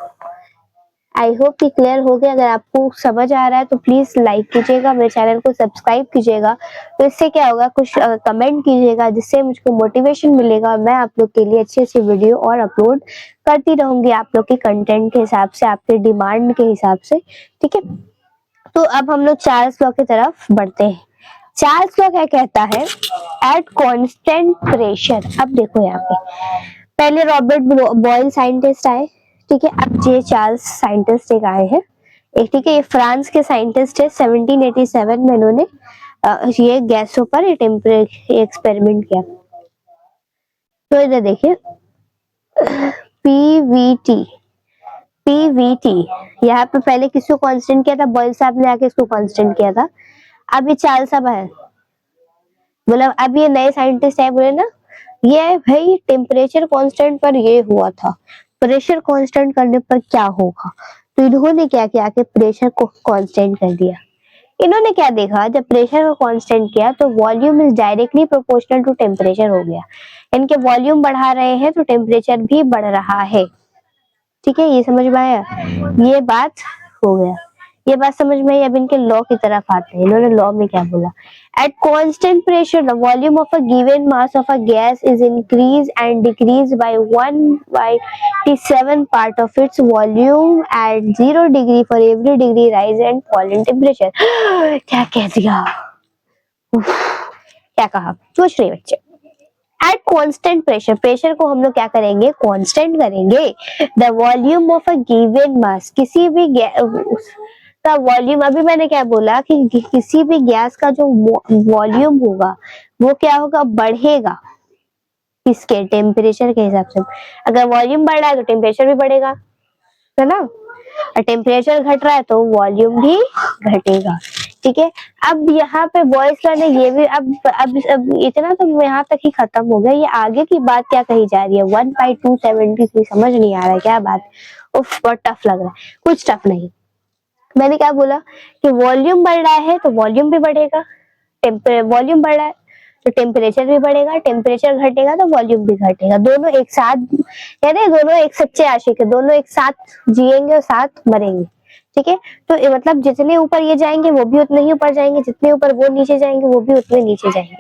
Speaker 1: आई होप कि क्लियर हो गया। अगर आपको समझ आ रहा है तो प्लीज लाइक कीजिएगा, मेरे चैनल को सब्सक्राइब कीजिएगा। तो इससे क्या होगा, कुछ कमेंट कीजिएगा जिससे मुझको मोटिवेशन मिलेगा और मैं आप लोग के लिए अच्छी अच्छी वीडियो और अपलोड करती रहूंगी, आप लोग के कंटेंट के हिसाब से, आपके डिमांड के हिसाब से। ठीक है, तो अब हम लोग चार्ल्स लॉ की तरफ बढ़ते हैं। चार्ल्स लॉ क्या कहता है? At constant pressure. अब देखो यहाँ पे पहले रॉबर्ट बॉयल साइंटिस्ट आए। ठीक है, अब जे चार्ल्स साइंटिस्ट एक आए हैं। एक, ठीक है, ये फ्रांस के साइंटिस्ट है। 1787 में इन्होंने ये गैसों पर एक्सपेरिमेंट किया। तो इधर देखिए, पीवीटी, पीवीटी यहाँ पे पहले किसको कांस्टेंट किया था? बॉयल साहब ने आके इसको कांस्टेंट किया था। अब ये चार्ल्स साहब है, मतलब अब ये नए साइंटिस्ट है, बोले ना ये भाई टेम्परेचर कांस्टेंट पर ये हुआ था, प्रेशर कांस्टेंट करने पर क्या होगा? तो इन्होंने क्या किया कि प्रेशर को कांस्टेंट कर दिया। इन्होंने क्या देखा, जब प्रेशर को कांस्टेंट किया तो volume is directly proportional to temperature हो गया। इनके वॉल्यूम बढ़ा रहे हैं तो टेम्परेचर भी बढ़ रहा है। ठीक है, ये समझ में आया? ये बात हो गया, ये बात समझ में आई। अब इनके लॉ की तरफ आते हैं। इन्होंने लॉ में क्या बोला? At constant pressure the volume of a given mass of a gas is increase and decrease by 1/7 part of its volume at 0 degree for every degree rise and fall in temperature. क्या कह दिया? क्या कहा? सोच रहे बच्चे। At constant pressure, pressure को हम लोग क्या करेंगे? कांस्टेंट करेंगे। The volume of a given मास, किसी भी का वॉल्यूम, अभी मैंने क्या बोला कि किसी भी गैस का जो वॉल्यूम होगा वो क्या होगा? बढ़ेगा। किसके? टेम्परेचर के हिसाब से। अगर वॉल्यूम बढ़ रहा है तो टेम्परेचर भी बढ़ेगा, है ना? और टेम्परेचर घट रहा है तो वॉल्यूम भी घटेगा। ठीक है, अब यहाँ पे बॉयज लॉ ने ये भी अब इतना तो यहाँ तक ही खत्म हो गया। ये आगे की बात क्या कही जा रही है? 1/273, समझ नहीं आ रहा है क्या बात? उफ, बहुत टफ लग रहा है। कुछ टफ नहीं, मैंने क्या बोला कि वॉल्यूम बढ़ रहा है तो वॉल्यूम भी बढ़ेगा, वॉल्यूम बढ़ रहा है तो टेम्परेचर भी बढ़ेगा, टेम्परेचर घटेगा तो वॉल्यूम भी घटेगा। दोनों एक साथ, यानी दोनों एक सच्चे आशिक है, दोनों एक साथ जिएंगे और साथ मरेंगे। ठीक है, तो मतलब जितने ऊपर ये जाएंगे वो भी उतने ही ऊपर जाएंगे, जितने ऊपर वो नीचे जाएंगे वो भी उतने नीचे जाएंगे।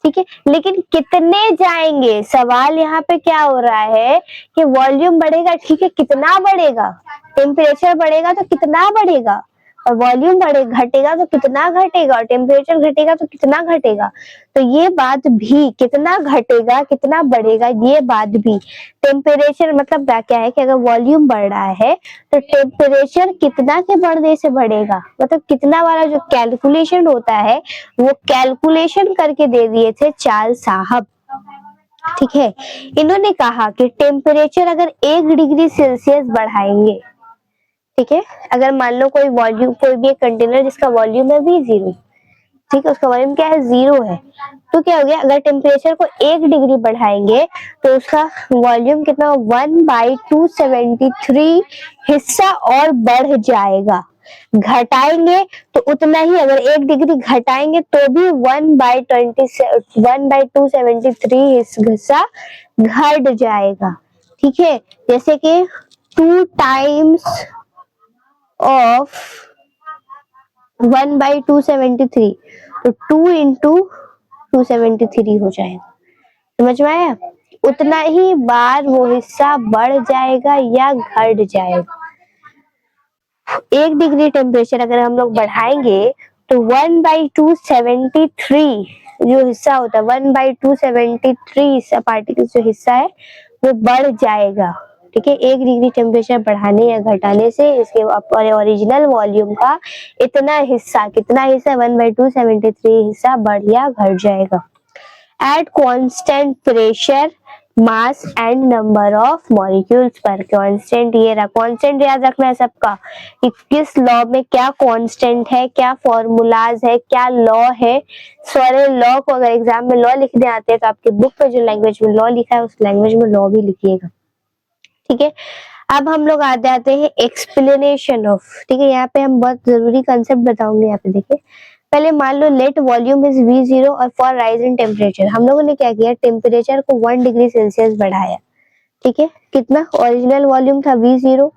Speaker 1: ठीक है, लेकिन कितने जाएंगे? सवाल यहाँ पे क्या हो रहा है कि वॉल्यूम बढ़ेगा, ठीक है, कितना बढ़ेगा? टेम्परेचर बढ़ेगा तो कितना बढ़ेगा, और वॉल्यूम घटेगा तो कितना घटेगा, और टेम्परेचर घटेगा तो कितना घटेगा। तो ये बात भी, कितना घटेगा कितना बढ़ेगा, ये बात भी। टेम्परेचर मतलब क्या है कि अगर वॉल्यूम बढ़ रहा है तो टेम्परेचर कितना के बढ़ने से बढ़ेगा, मतलब कितना वाला जो कैलकुलेशन होता है वो कैलकुलेशन करके दे दिए थे चार्ल्स साहब। ठीक है, इन्होंने कहा कि टेम्परेचर अगर 1 डिग्री सेल्सियस बढ़ाएंगे, ठीक है, अगर मान लो कोई वॉल्यूम, कोई भी एक कंटेनर जिसका वॉल्यूम है V0, ठीक है, उसका वॉल्यूम क्या है? 0 है, तो क्या हो गया? अगर टेम्परेचर को 1 डिग्री बढ़ाएंगे तो उसका वॉल्यूम कितना? 1/273 हिस्सा और बढ़ जाएगा। घटाएंगे तो उतना ही, अगर 1 डिग्री घटाएंगे तो भी 1/273 हिस्सा घट जाएगा। ठीक है, जैसे कि 2 टाइम्स ऑफ 1/273, तो 2 इंटू 273 हो जाएगा। समझ में आया? उतना ही बार वो हिस्सा बढ़ जाएगा या घट जाएगा। 1 डिग्री टेम्परेचर अगर हम लोग बढ़ाएंगे तो 1/273 जो हिस्सा होता है, 1/273 पार्टिकल्स जो हिस्सा है वो बढ़ जाएगा। ठीक है, 1 डिग्री टेम्परेचर बढ़ाने या घटाने से इसके ओरिजिनल वॉल्यूम का इतना हिस्सा, कितना हिस्सा, 1/273 हिस्सा बढ़ या घट जाएगा। At constant pressure, mass and number of molecules पर। कांस्टेंट ये रहा, कांस्टेंट याद रखना है सबका कि किस लॉ में क्या कांस्टेंट है, क्या फॉर्मूलाज है, क्या लॉ है। सारे लॉ को अगर एग्जाम में लॉ लिखने आते हैं तो आपके बुक में जो लैंग्वेज में लॉ लिखा है उस लैंग्वेज में लॉ भी लिखिएगा। ठीक है, अब हम लोग आ जाते हैं एक्सप्लेनेशन ऑफ। ठीक है, यहाँ पे हम बहुत जरूरी कंसेप्ट बताऊंगे। यहाँ पे देखिए, पहले मान लो लेट वॉल्यूम इज V0 और फॉर राइज इन टेम्परेचर। हम लोगों ने क्या किया, टेम्परेचर को 1 डिग्री सेल्सियस बढ़ाया। ठीक है, कितना, ओरिजिनल वॉल्यूम था V0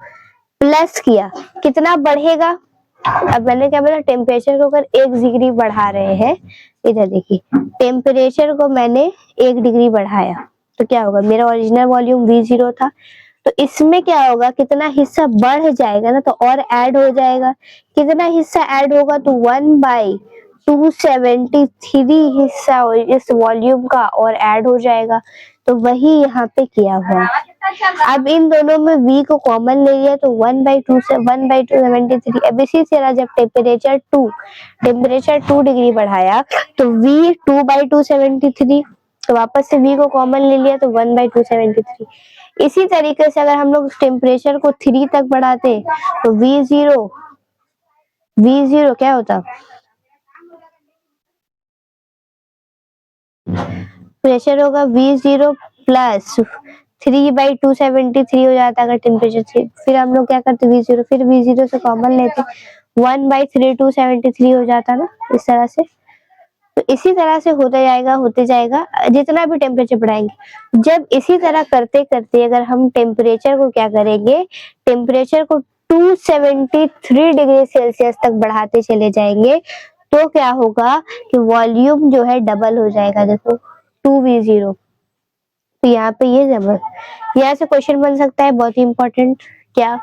Speaker 1: प्लस किया, कितना बढ़ेगा। अब मैंने क्या बोला, टेम्परेचर को अगर 1 डिग्री बढ़ा रहे हैं, इधर देखिए टेम्परेचर को मैंने 1 डिग्री बढ़ाया तो क्या होगा, मेरा ओरिजिनल वॉल्यूम V0 था तो इसमें क्या होगा, कितना हिस्सा बढ़ जाएगा ना तो और ऐड हो जाएगा। कितना हिस्सा ऐड होगा तो 1/273 हिस्सा इस वॉल्यूम का और ऐड हो जाएगा। तो वही यहाँ पे किया हुआ है। अब इन दोनों में V को कॉमन ले लिया तो 1/273। अब इसी तरह जब टेम्परेचर 2 डिग्री बढ़ाया तो V 2/273, तो वापस से V को कॉमन ले लिया तो 1/273। इसी तरीके से अगर हम लोग टेम्परेचर को 3 तक बढ़ाते तो V0 क्या होता, प्रेशर होगा V0 प्लस 3/273 हो जाता अगर टेम्परेचर 3। फिर हम लोग क्या करते, V0 फिर V0 से कॉमन लेते 1/3273 हो जाता ना, इस तरह से। तो इसी तरह से होते जाएगा जितना भी टेम्परेचर बढ़ाएंगे। जब इसी तरह करते करते अगर हम टेम्परेचर को क्या करेंगे, टेम्परेचर को 273 डिग्री सेल्सियस तक बढ़ाते चले जाएंगे तो क्या होगा कि वॉल्यूम जो है डबल हो जाएगा। देखो 2V0, तो यहाँ पे ये यहाँ से क्वेश्चन बन सकता है बहुत ही इंपॉर्टेंट, क्या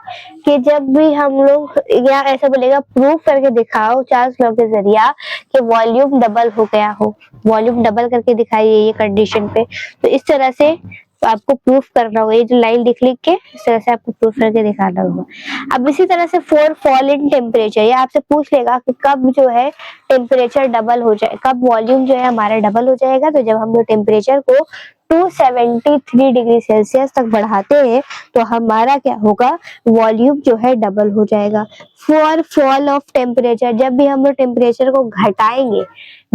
Speaker 1: कि जब भी हम लोग यहाँ ऐसा बोलेगा प्रूफ करके दिखाओ चार्ल्स लॉ के जरिया कि वॉल्यूम डबल हो गया हो, वॉल्यूम डबल करके दिखाइए ये कंडीशन पे। तो इस तरह से तो आपको प्रूफ करना होगा, ये जो लाइन लिख के इस तरह से आपको प्रूफ करके दिखाना होगा। अब इसी तरह से फॉर फॉल इन टेम्परेचर, ये आपसे पूछ लेगा कि कब जो है टेम्परेचर डबल हो जाए, कब वॉल्यूम जो है हमारा डबल हो जाएगा। तो जब हम लोग टेम्परेचर को 273 डिग्री सेल्सियस तक बढ़ाते हैं तो हमारा क्या होगा, वॉल्यूम जो है डबल हो जाएगा। फॉर फॉल ऑफ टेम्परेचर, जब भी हम लोग टेम्परेचर को घटाएंगे,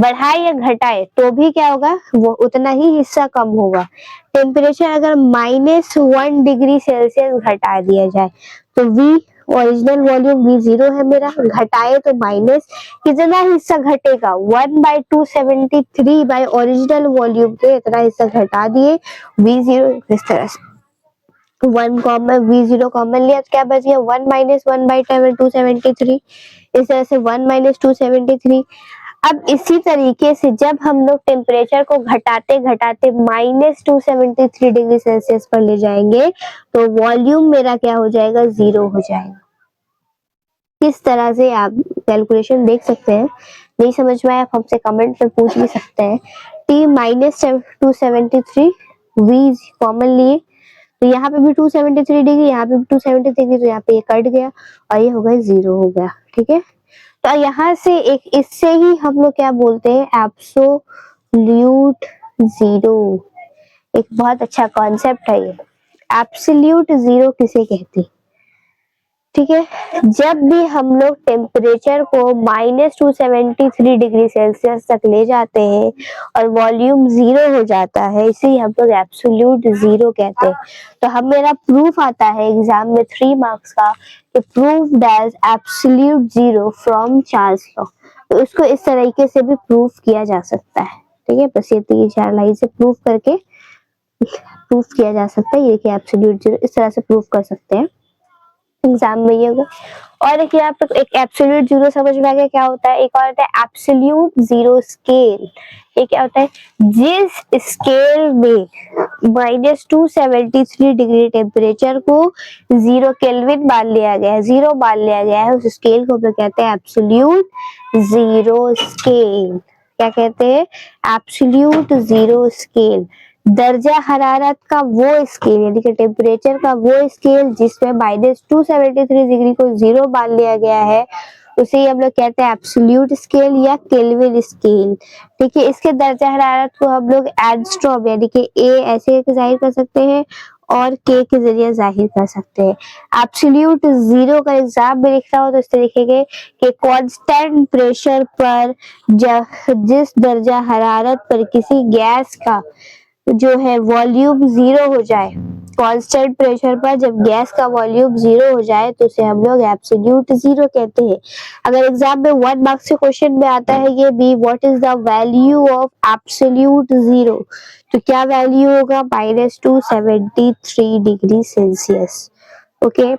Speaker 1: बढ़ाए या घटाए तो भी क्या होगा, वो उतना ही हिस्सा कम होगा। टेम्परेचर अगर -1 डिग्री सेल्सियस घटा दिया जाए तो V ओरिजिनल वॉल्यूम V0 है मेरा, घटाए तो माइनस कितना हिस्सा घटेगा, 1/273 बाय ओरिजिनल वॉल्यूम के इतना हिस्सा घटा दिए V0। इस तरह से 1 कॉमन V0 कॉमन लिया तो क्या बच गया 1 - 1/273। इस तरह से 1 - 273। अब इसी तरीके से जब हम लोग टेम्परेचर को घटाते घटाते -273 डिग्री सेल्सियस पर ले जाएंगे तो वॉल्यूम मेरा क्या हो जाएगा, 0 हो जाएगा। किस तरह से आप कैलकुलेशन देख सकते हैं, नहीं समझ में आया आप हमसे कमेंट में पूछ भी सकते हैं। T - 273 V कॉमन लिए तो यहाँ पे भी 273 डिग्री, यहाँ पे भी 273 डिग्री, तो यहाँ पे ये कट गया और ये हो गया 0 हो गया। ठीक है, तो यहाँ से एक इससे ही हम लोग क्या बोलते हैं, एब्सोल्यूट जीरो। एक बहुत अच्छा कॉन्सेप्ट है ये, एब्सोल्यूट जीरो किसे कहते हैं। ठीक है, जब भी हम लोग टेम्परेचर को -273 डिग्री सेल्सियस तक ले जाते हैं और वॉल्यूम 0 हो जाता है, इसे हम लोग एब्सोल्यूट जीरो कहते हैं। तो हम मेरा प्रूफ आता है एग्जाम में 3 मार्क्स का, proved as absolute zero from Charles law. तो उसको इस तरीके से भी प्रूफ किया जा सकता है। ठीक है, बस ये 3-4 लाइन से प्रूफ करके प्रूफ किया जा सकता है, ये कि एब्सोल्यूट जीरो इस तरह से प्रूफ कर सकते हैं। एग्जाम में ये होगा। और एक यहाँ पे एक एब्सोल्यूट जीरो समझ में आ गया क्या होता है। एक और होता है एब्सोल्यूट जीरो स्केल। ये क्या होता है, जिस स्केल में -273 डिग्री टेम्परेचर को 0 केल्विन मान लिया गया है, 0 मान लिया गया है, उस स्केल को हम लोग कहते हैं एब्सोल्यूट जीरो स्केल। क्या कहते हैं, एब्सोल्यूट जीरो स्केल। दर्जा हरारत का वो स्केल यानी कि टेम्परेचर का वो स्केल जिसमें -273 डिग्री को 0 मान लिया गया है, उसे ही हम लोग कहते हैं एब्सोल्यूट स्केल या केल्विन स्केल। ठीक है, इसके दर्जा हरारत को हम लोग एंगस्ट्रॉम यानी कि ए ऐसे जाहिर कर सकते हैं और के के जरिए जाहिर कर सकते हैं। एब्सोल्यूट जीरो का एग्जाम में लिखना हो तो इस तरीके के कि कांस्टेंट प्रेशर पर जिस दर्जा हरारत पर किसी गैस का जो है वॉल्यूम 0 हो जाए, कांस्टेंट प्रेशर पर जब गैस का वॉल्यूम 0 हो जाए तो उसे हम लोग एब्सोल्यूट जीरो कहते हैं। अगर एग्जाम में 1 मार्क्स के क्वेश्चन में आता है ये भी, what is the value of absolute zero, तो क्या वैल्यू होगा, -273 degree Celsius. Okay,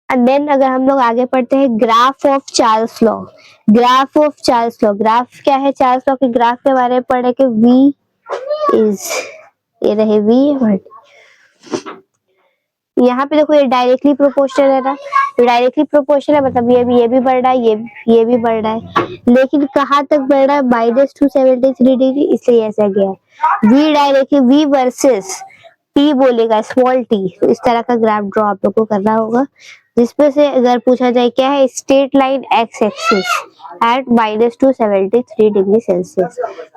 Speaker 1: and then अगर हम लोग आगे पढ़ते हैं graph of Charles law. Graph of Charles law, graph क्या है, चार्ल्स लॉ के ग्राफ के बारे में पढ़े कि V इज, ये रहे V हमारे, यहाँ पे देखो ये डायरेक्टली प्रोपोर्शनल है ना, तो डायरेक्टली प्रोपोर्शनल है मतलब ये भी बढ़ रहा है, ये भी बढ़ रहा है, लेकिन कहाँ तक बढ़ रहा है, -273 डिग्री, इसलिए ऐसा गया है। V directly V versus T बोलेगा, स्मॉल t, तो इस तरह का ग्राफ ड्रॉ आप लोग को करना होगा, जिसमें से अगर पूछा जाए क्या है, straight line x axis at -273 degree Celsius,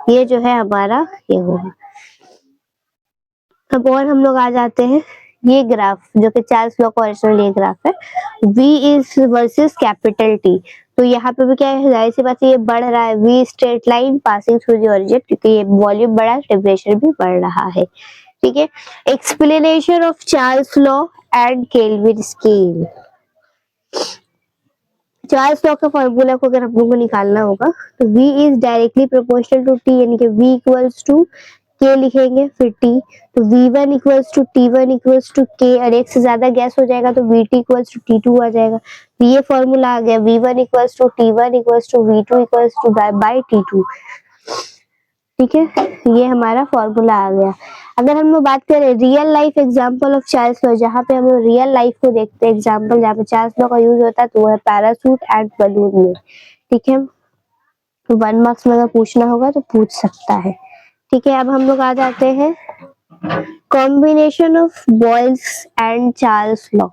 Speaker 1: ये जो है हमारा ये होगा। अब और हम लोग आ जाते हैं, ये ग्राफ जो कि चार्ल्स लॉ का ओरिजिनल ये ग्राफ है, V is versus capital T, तो यहाँ पे भी क्या है, जाहिर सी बात है ये बढ़ रहा है, V straight line passing through the origin, क्योंकि ये वॉल्यूम बढ़ा है, टेम्परेचर भी बढ़ रहा है। ठीक है, explanation of Charles law and Kelvin scale. Charles law का फॉर्मूला को अगर हम लोग को निकालना होगा तो V is directly proportional to T, यानी कि V इक्वल्स टू K लिखेंगे, फिर T, तो V1 equals to T1 equals to K, और एक से ज्यादा गैस हो जाएगा तो VT इक्वल्स टू T2 आ जाएगा। तो ये फॉर्मूला आ गया, V1 equals to T1 equals to V2 equals to by T2। ठीक है, ये हमारा फॉर्मूला आ गया। अगर हम लोग बात करें real life example of Charles law, जहाँ पे हम लोग रियल लाइफ को देखते हैं एग्जांपल जहाँ पे चार्ल्स लॉ का यूज होता है, तो वो है पैराशूट एंड बलून में। ठीक है, तो 1 मार्क्स में अगर पूछना होगा तो पूछ सकता है। ठीक है, अब हम लोग आ जाते हैं combination of Boyle's and Charles law.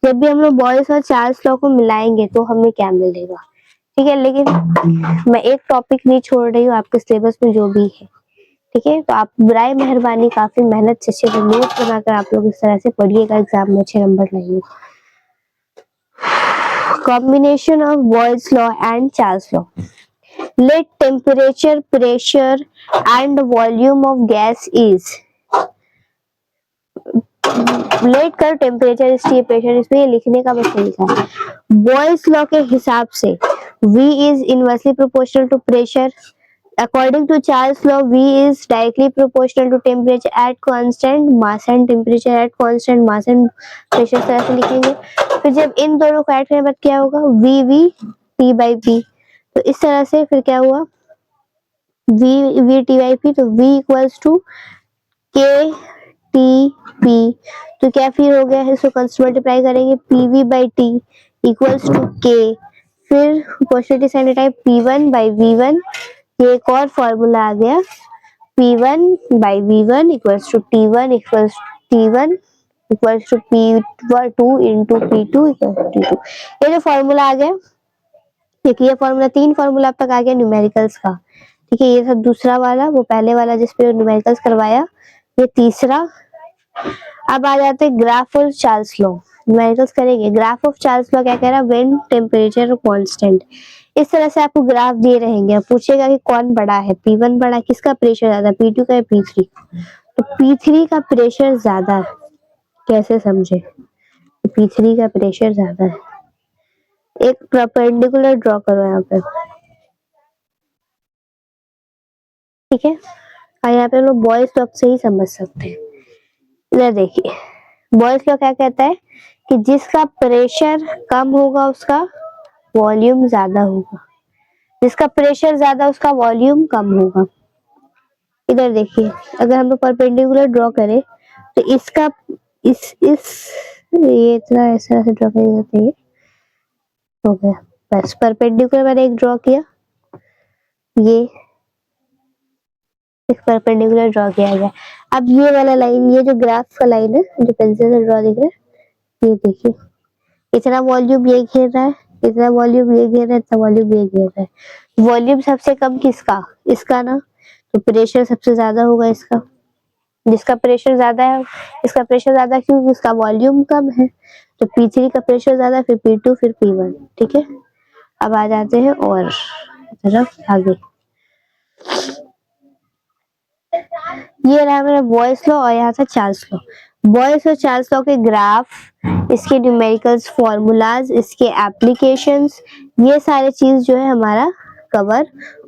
Speaker 1: जब भी हम लोग बॉयल्स और चार्ल्स लॉ को मिलाएंगे तो हमें क्या मिलेगा। ठीक है, लेकिन मैं एक टॉपिक नहीं छोड़ रही हूँ आपके सिलेबस में जो भी है। ठीक है, तो आप बराए मेहरबानी काफी मेहनत से अच्छे नोट बनाकर आप लोग इस तरह से पढ़िएगा, एग्जाम में अच्छे नंबर लाइए। Combination of Boyle's law and Charles law. Let temperature, pressure and volume of gas is, let कर टेम्परेचर इसलिए प्रेशर, इसमें लिखने का बस तरीका है। बॉयल्स लॉ के हिसाब से V is inversely proportional to pressure. According to Charles law, V is directly proportional to temperature at constant mass and temperature at constant mass and pressure, तरह से लिखेंगे। फिर जब इन दोनों को ऐड करने के बाद क्या होगा, V T by P, तो इस तरह से फिर क्या हुआ, V T by P, तो V equals to K T P, तो क्या फिर हो गया, इसको कंस्ट मल्टीप्लाई करेंगे, PV by T equals to K, फिर positive sign type P1 by V1, ये एक और फॉर्मूला आ गया, P1 by V1 equals to T1 equals T1 equals to P2 into P2 equals to T2। ये जो फॉर्मूला आ गया, देखिए ये फॉर्मूला, 3 फॉर्मूला अब तक आ गया न्यूमेरिकल्स का। ठीक है, ये सब दूसरा वाला, वो पहले वाला जिसपे न्यूमेरिकल्स करवाया, ये तीसरा। अब आ जाते हैं graph of Charles law, numericals करेंगे। ग्राफ ऑफ चार्ल्स लॉ क्या कह रहा है, व्हेन टेम्परेचर कांस्टेंट, इस तरह से आपको ग्राफ दिए रहेंगे, पूछेगा कि कौन बड़ा है, P1 बड़ा है, किसका प्रेशर ज्यादा, P2 का या P3, तो P3 का प्रेशर ज्यादा है। कैसे समझे, P3 का प्रेशर ज्यादा है। एक परपेंडिकुलर ड्रॉ करो यहाँ पे। ठीक है, और यहाँ पे हम लोग बॉयज लॉ से ही समझ सकते हैं। इधर देखिए, बॉयस लॉ क्या कहता है कि जिसका प्रेशर कम होगा उसका वॉल्यूम ज्यादा होगा, जिसका प्रेशर ज्यादा उसका वॉल्यूम कम होगा। इधर देखिए, अगर हम लोग परपेंडिकुलर ड्रॉ करें तो इसका इस ये इतना ऐसा ऐसे ड्रॉ करते हैं, हो गया। बस परपेंडिकुलर मैंने एक ड्रॉ किया, ये एक परपेंडिकुलर ड्रॉ किया गया। अब ये वाला लाइन, ये जो ग्राफ का लाइन है जो पेंसिल से ड्रॉ दिख रहा है, ये देखिए इतना वॉल्यूम ये घेर रहा है, इतना वॉल्यूम ये घेर रहा है, इतना वॉल्यूम ये घेर रहा है। वॉल्यूम सबसे कम किसका, इसका ना, तो प्रेशर सबसे ज्यादा होगा इसका। जिसका प्रेशर ज्यादा है, इसका प्रेशर ज्यादा क्योंकि इसका वॉल्यूम कम है, तो P3 का प्रेशर ज्यादा, फिर P2, फिर P1। ठीक है, अब आ जाते हैं और तरफ आगे। ये रहा मेरा बॉयस लॉ और यहाँ था चार्ल्स लॉ। बॉयस और चार्ल्स लॉ के ग्राफ, इसके न्यूमेरिकल्स, फॉर्मूलाज, इसके एप्लीकेशंस, ये सारे चीज जो है हमारा कवर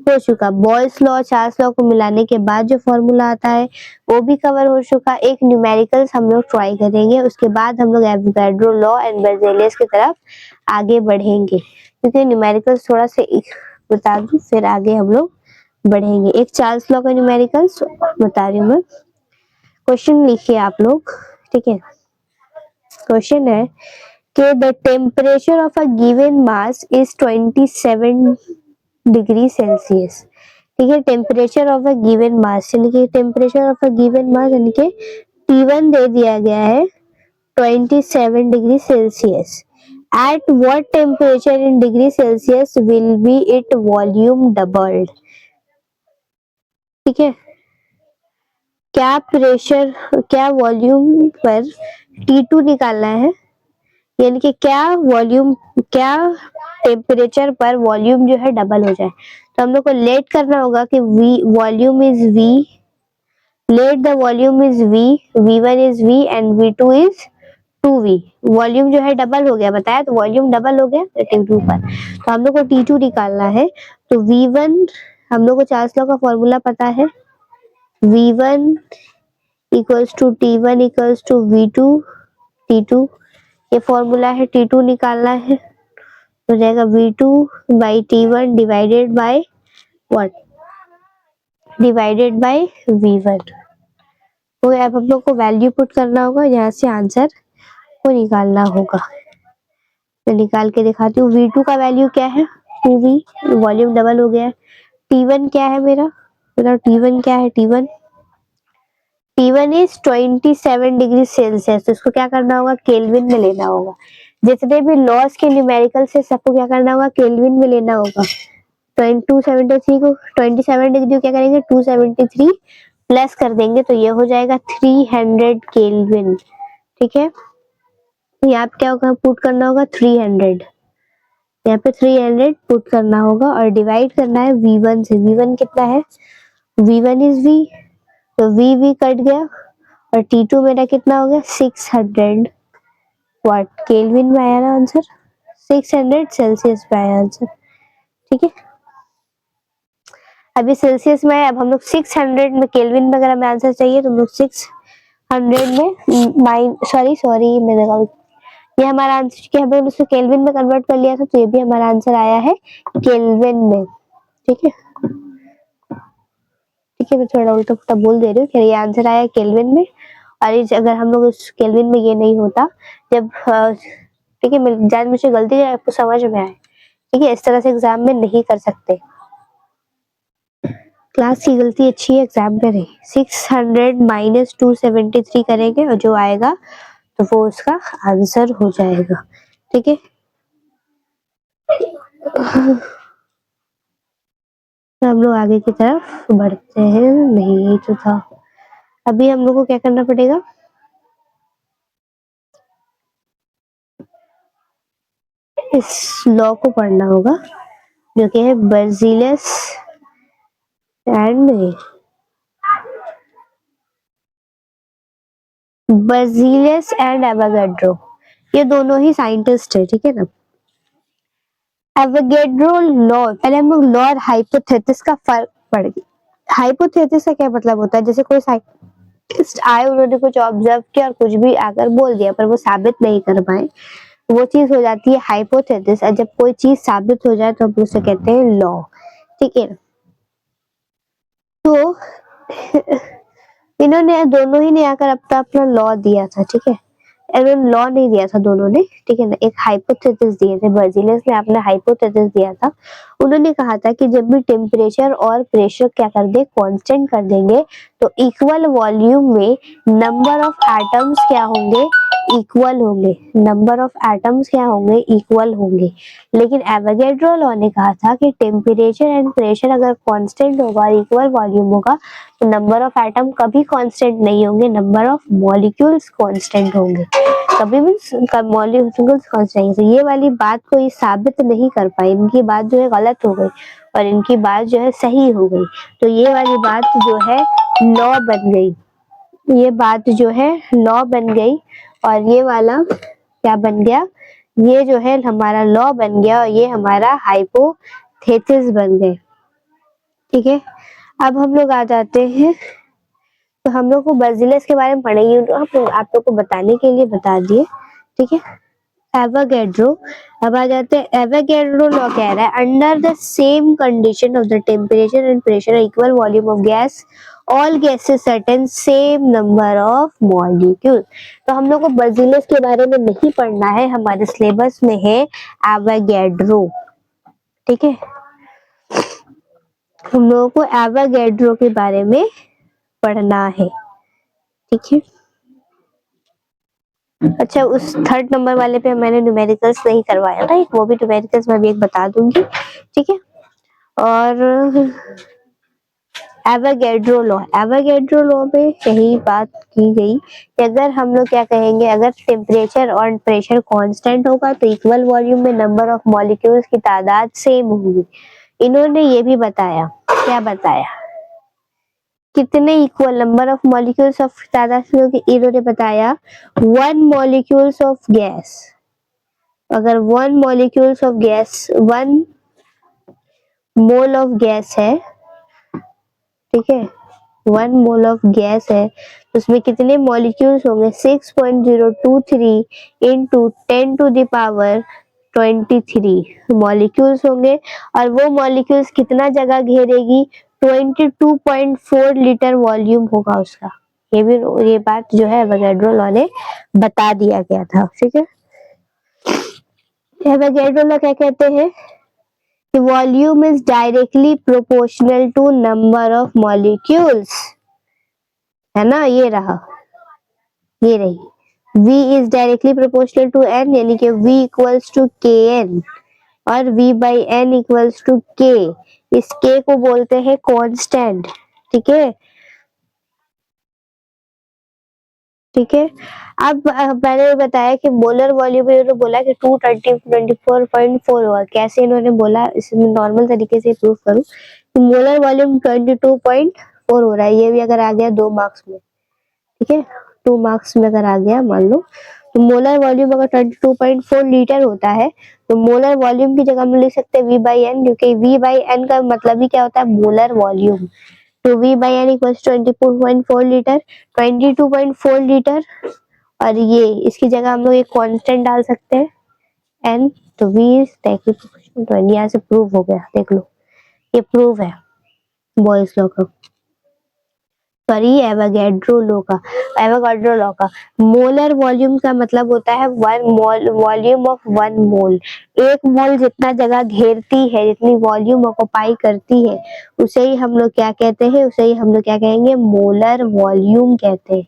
Speaker 1: हो चुका। बॉयस लॉ और चार्ल्स लॉ को मिलाने के बाद जो फॉर्मूला आता है वो भी कवर हो चुका। एक न्यूमेरिकल्स हम लोग ट्राई करेंगे, उसके बाद हम लोग एवोगाड्रो लॉ एंड बेrzelius की तरफ आगे बढ़ेंगे, क्योंकि न्यूमेरिकल्स थोड़ा सा बता दूं फिर आगे हम लोग बढ़ेंगे। एक चार्ल्स लॉ का न्यूमेरिकल्स बता रही हूँ मैं। क्वेश्चन लिखिए आप लोग, ठीक है। क्वेश्चन है कि the temperature of a given mass is 27 degree Celsius. ठीक है, टेम्परेचर ऑफ अ गिवन मास यानी कि टेम्परेचर ऑफ अ गिवन मास यानी कि T1 दे दिया गया है 27 degree Celsius. At what temperature in degree Celsius will be it volume doubled. ठीक है, क्या प्रेशर, क्या वॉल्यूम पर T2 निकालना है, यानी कि क्या वॉल्यूम, क्या टेम्परेचर पर वॉल्यूम जो है डबल हो जाए। तो हम लोग को लेट करना होगा कि V volume is V, let the volume is V, V1 is V and V2 is 2V। Volume जो है डबल हो गया, बताया तो वॉल्यूम डबल हो गया T2 पर, तो हम लोग को T2 निकालना है। तो V1, हम लोग को चार्ल्स लॉ का फॉर्मूला पता है, V1 equals to T1 equals to V2 T2, ये फॉर्मूला है। T2 निकालना है, हो जाएगा V2 by T1 divided by what, divided by V1। तो अब हम लोग को वैल्यू पुट करना होगा, यहाँ से आंसर को निकालना होगा। मैं निकाल के दिखाती हूँ। V2 का वैल्यू क्या है 2V, वॉल्यूम डबल हो गया है। T1 क्या है मेरा, मतलब T1 क्या है, T1 इज 27 डिग्री सेल्सियस। तो इसको क्या करना होगा, केल्विन में लेना होगा। जितने भी लॉस के न्यूमेरिकल से सबको क्या करना होगा, केल्विन में लेना होगा। 273 को 27 डिग्री को क्या करेंगे 273 प्लस कर देंगे, तो ये हो जाएगा 300 केल्विन। ठीक है, यहाँ पे क्या होगा, पुट करना होगा 300, यहाँ पे 300 पुट करना होगा और डिवाइड करना है V1 से। V1 कितना है, V1 इज V, तो V कट गया और T2 मेरा कितना हो गया 600 वाट। केल्विन में आया ना आंसर, 600 सेल्सियस में आया आंसर। ठीक है, अभी सेल्सियस में है, अब हम लोग 600 में, केल्विन में अगर हमें आंसर चाहिए तो हम लोग 600 में सॉरी मैंने गलत, ये हमारा आंसर क्या है, उसको केल्विन में कन्वर्ट कर लिया था, तो ये भी हमारा आंसर आया है केल्विन में। ठीक है, ठीक है, मैं थोड़ा उल्टा पुल्टा बोल दे रही हूँ, ये आंसर आया केल्विन में। और अगर हम लोग उस केल्विन में ये नहीं होता, जब ठीक है, जान मुझे गलती आपको समझ में आए, ठीक है, इस तरह से एग्जाम में नहीं कर सकते। क्लास की गलती अच्छी है, एग्जाम में नहीं। 600 माइनस 273 करेंगे और जो आएगा तो वो उसका आंसर हो जाएगा। ठीक है, तो हम लोग आगे की तरफ बढ़ते हैं। नहीं, यही तो था। अभी हम लोग को क्या करना पड़ेगा, इस लॉ को पढ़ना होगा जो कि है बेrzelius एंड एवोगाड्रो, ये दोनों ही साइंटिस्ट है। ठीक है ना, एवोगाड्रो लॉ, पहले हम लोग लॉ और हाइपोथेसिस का फर्क पढ़ेंगे। हाइपोथेसिस का क्या मतलब होता है, जैसे कोई आए, उन्होंने कुछ ऑब्जर्व किया और कुछ भी आकर बोल दिया, पर वो साबित नहीं कर पाए, वो चीज हो जाती है हाइपोथेसिस। और जब कोई चीज साबित हो जाए तो हम उसे कहते हैं लॉ। ठीक है, तो इन्होंने दोनों ही ने आकर अपना अपना लॉ दिया था। ठीक है, इन्होंने लॉ नहीं दिया था दोनों ने, ठीक है ना, एक हाइपोथेसिस दिए थे। बर्जीलियस ने अपना हाइपोथेसिस दिया था। उन्होंने कहा था कि जब भी टेम्परेचर और प्रेशर क्या कर दे, कांस्टेंट कर देंगे, तो इक्वल वॉल्यूम में नंबर ऑफ एटम्स क्या होंगे, इक्वल होंगे। नंबर ऑफ एटम्स क्या होंगे, इक्वल होंगे। लेकिन एवोगैड्रो लॉ ने कहा था कि टेम्परेचर एंड प्रेशर अगर कांस्टेंट होगा और इक्वल वॉल्यूम होगा, तो नंबर ऑफ एटम कभी कांस्टेंट नहीं होंगे, नंबर ऑफ मॉलिक्यूल्स कांस्टेंट होंगे। कभी भी मॉलिक्यूल्स कांस्टेंट। तो ये वाली बात को ये साबित नहीं कर पाई, इनकी बात जो है गलत हो गई और इनकी बात जो है सही हो गई। तो ये वाली बात जो है लॉ बन गई, ये बात जो है लॉ बन गई। और ये वाला क्या बन गया, ये जो है हमारा लॉ बन गया और ये हमारा हाइपोथेसिस बन गए। ठीक है, अब हम लोग आ जाते हैं, तो हम लोग को बर्जीलियस के बारे में पढ़ेंगे, तो आप लोग को बताने के लिए बता दिए। ठीक है, एवोगैड्रो। अब आ जाते हैं, एवोगैड्रो लॉ कह रहा है under the same condition of the temperature and pressure equal volume of gas, all gases certain same number of molecule. तो हम लोग को बर्जीलियस के बारे में नहीं पढ़ना है, हमारे सिलेबस में है एवोगैड्रो। ठीक है, हम लोगों को एवोगैड्रो के बारे में पढ़ना है। ठीक है, अच्छा, उस थर्ड नंबर वाले पे मैंने न्यूमेरिकल्स नहीं करवाया था, वो भी न्यूमेरिकल्स मैं भी एक बता दूंगी। ठीक है, और एवोगैड्रो लॉ में यही बात की गई कि अगर हम लोग क्या कहेंगे, अगर टेम्परेचर और प्रेशर कांस्टेंट होगा तो इक्वल वॉल्यूम में नंबर ऑफ मॉलिक्यूल्स की तादाद सेम होगी। इन्होंने ये भी बताया, क्या बताया, कितने equal number of molecules of तादाद, इन्होंने बताया 1 मॉलिक्यूल्स ऑफ गैस, अगर 1 molecules of gas, 1 mole of gas है, ठीक है, 1 मोल ऑफ गैस है, तो उसमें कितने मॉलिक्यूल्स होंगे, 6.023 into 10 to the power 23 molecules होंगे। और वो मॉलिक्यूल्स कितना जगह घेरेगी, 22.4 लीटर वॉल्यूम होगा उसका। ये भी, ये बात जो है एवोगैड्रो लॉ ने बता दिया गया था। ठीक है, एवोगैड्रो लॉ क्या कहते हैं, volume is directly proportional to number of molecules, है ना, ये रहा, ये रही, V is directly proportional to N, यानी कि V इक्वल्स टू Kn और V by N equals to K। इस K को बोलते हैं कांस्टेंट। ठीक है, ठीक है, अब मैंने बताया कि मोलर वॉल्यूम, इन्होंने बोला कि 224.4 होगा। कैसे इन्होंने बोला, इसमें नॉर्मल तरीके से प्रूव करूं कि मोलर वॉल्यूम 22.4 हो रहा है। ये भी अगर आ गया 2 मार्क्स में, ठीक है, 2 मार्क्स में अगर आ गया मान लो, तो मोलर वॉल्यूम अगर 22.4 लीटर होता है, तो मोलर वॉल्यूम की जगह हम लिख सकते हैं V बाई एन, क्योंकि V बाई एन का मतलब ही क्या होता है, मोलर वॉल्यूम। तो V by N equals 24.4 litre, 22.4 litre. और ये इसकी जगह हम लोग एक कांस्टेंट डाल सकते हैं n, तो V इज डायरेक्टली, यहाँ से प्रूव हो गया, देख लो, ये प्रूव है बॉयज लॉ का, सॉरी एवोगैड्रो लॉ का। एवोगैड्रो लॉ का मोलर वॉल्यूम का मतलब होता है 1 मोल, वॉल्यूम ऑफ 1 मोल। एक मोल जितना जगह घेरती है, जितनी वॉल्यूम ऑक्युपाई करती है, उसे ही हम लोग क्या कहते हैं, उसे ही हम लोग क्या कहेंगे, मोलर वॉल्यूम कहते हैं।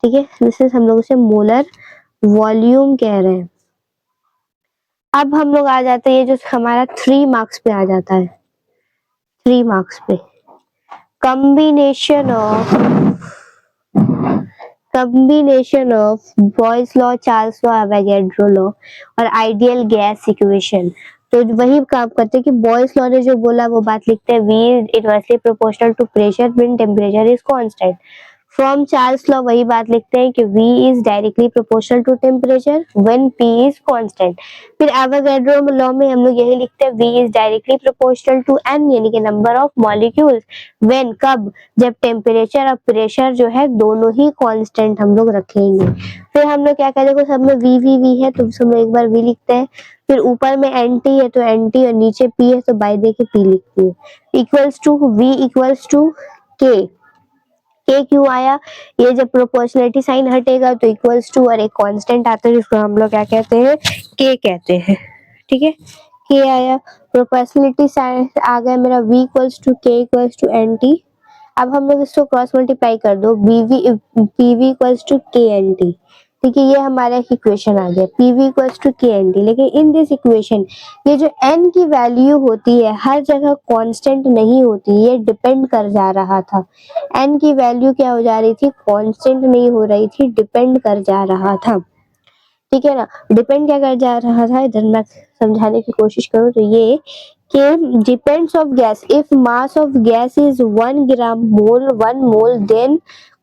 Speaker 1: ठीक है, जिससे हम लोग उसे मोलर वॉल्यूम कह रहे हैं। अब हम लोग आ जाते हैं, ये जो हमारा 3 मार्क्स पे आ जाता है, 3 मार्क्स पे, combination of boys law, Charles law, Avogadro law और आइडियल गैस इक्वेशन। तो वही काम करते हैं कि बॉयज लॉ ने जो बोला वो बात लिखते हैं, V inversely proportional to pressure when temperature is constant. From Charles law वही बात लिखते हैं कि V is directly proportional to temperature when P is constant. फिर एवोगैड्रो लॉ में हम लोग यही लिखते हैं V is directly proportional to N यानी कि नंबर ऑफ मॉलिक्यूल्स व्हेन कब, जब टेम्परेचर और प्रेशर जो है दोनों ही कांस्टेंट हम लोग रखेंगे। फिर हम लोग क्या करेंगे, सब में V है तो सब में एक बार V लिखते हैं, फिर ऊपर में NT है तो NT और नीचे P है तो बाय दे के P लिखती है, equals to V equals to K। के क्यों आया, ये जब प्रोपोर्शनलिटी साइन हटेगा तो इक्वल्स टू और एक कांस्टेंट आता है जिसको हम लोग क्या कहते हैं, के कहते हैं। ठीक है, के आया, प्रोपोर्शनलिटी साइन आ गया मेरा, v इक्वल्स टू के इक्वल्स टू एन टी। अब हम लोग इसको क्रॉस मल्टीप्लाई कर दो, पीवी इक्वल्स टू के एन टी। ठीक है, ये हमारा इक्वेशन आ गया, पीवी इक्वल्स टू के एन टी। लेकिन इन दिस इक्वेशन ये जो n की वैल्यू होती है हर जगह कांस्टेंट नहीं होती, ये डिपेंड कर जा रहा था। n की वैल्यू क्या हो जा रही थी, कांस्टेंट नहीं हो रही थी, डिपेंड कर जा रहा था। ठीक है ना, डिपेंड क्या कर जा रहा था, इधर मैं समझाने की कोशिश करूँ तो ये कि depends of gas, if mass of gas is 1 gram mole 1 mole then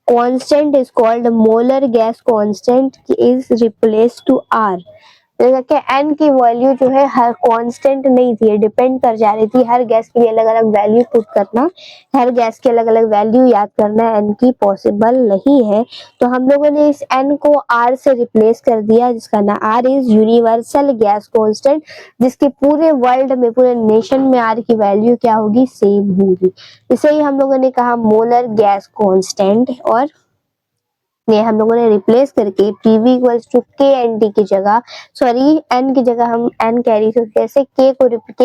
Speaker 1: constant is called molar gas constant is replace to R. देखिए n की वैल्यू जो है हर कांस्टेंट नहीं थी, डिपेंड कर जा रही थी, हर गैस के लिए अलग अलग वैल्यू पुट करना, हर गैस के अलग अलग वैल्यू याद करना n की पॉसिबल नहीं है। तो हम लोगों ने इस n को r से रिप्लेस कर दिया, जिसका ना r is universal gas constant, जिसके पूरे वर्ल्ड में पूरे नेशन में r की वैल्यू क्या होगी, सेम होगी। इसे ही हम लोगों ने कहा मोलर गैस कांस्टेंट, और ये हम लोगों ने रिप्लेस करके पीवी इक्वल्स टू के एन टी की जगह, सॉरी एन की जगह हम एन कैरी, तो कैसे के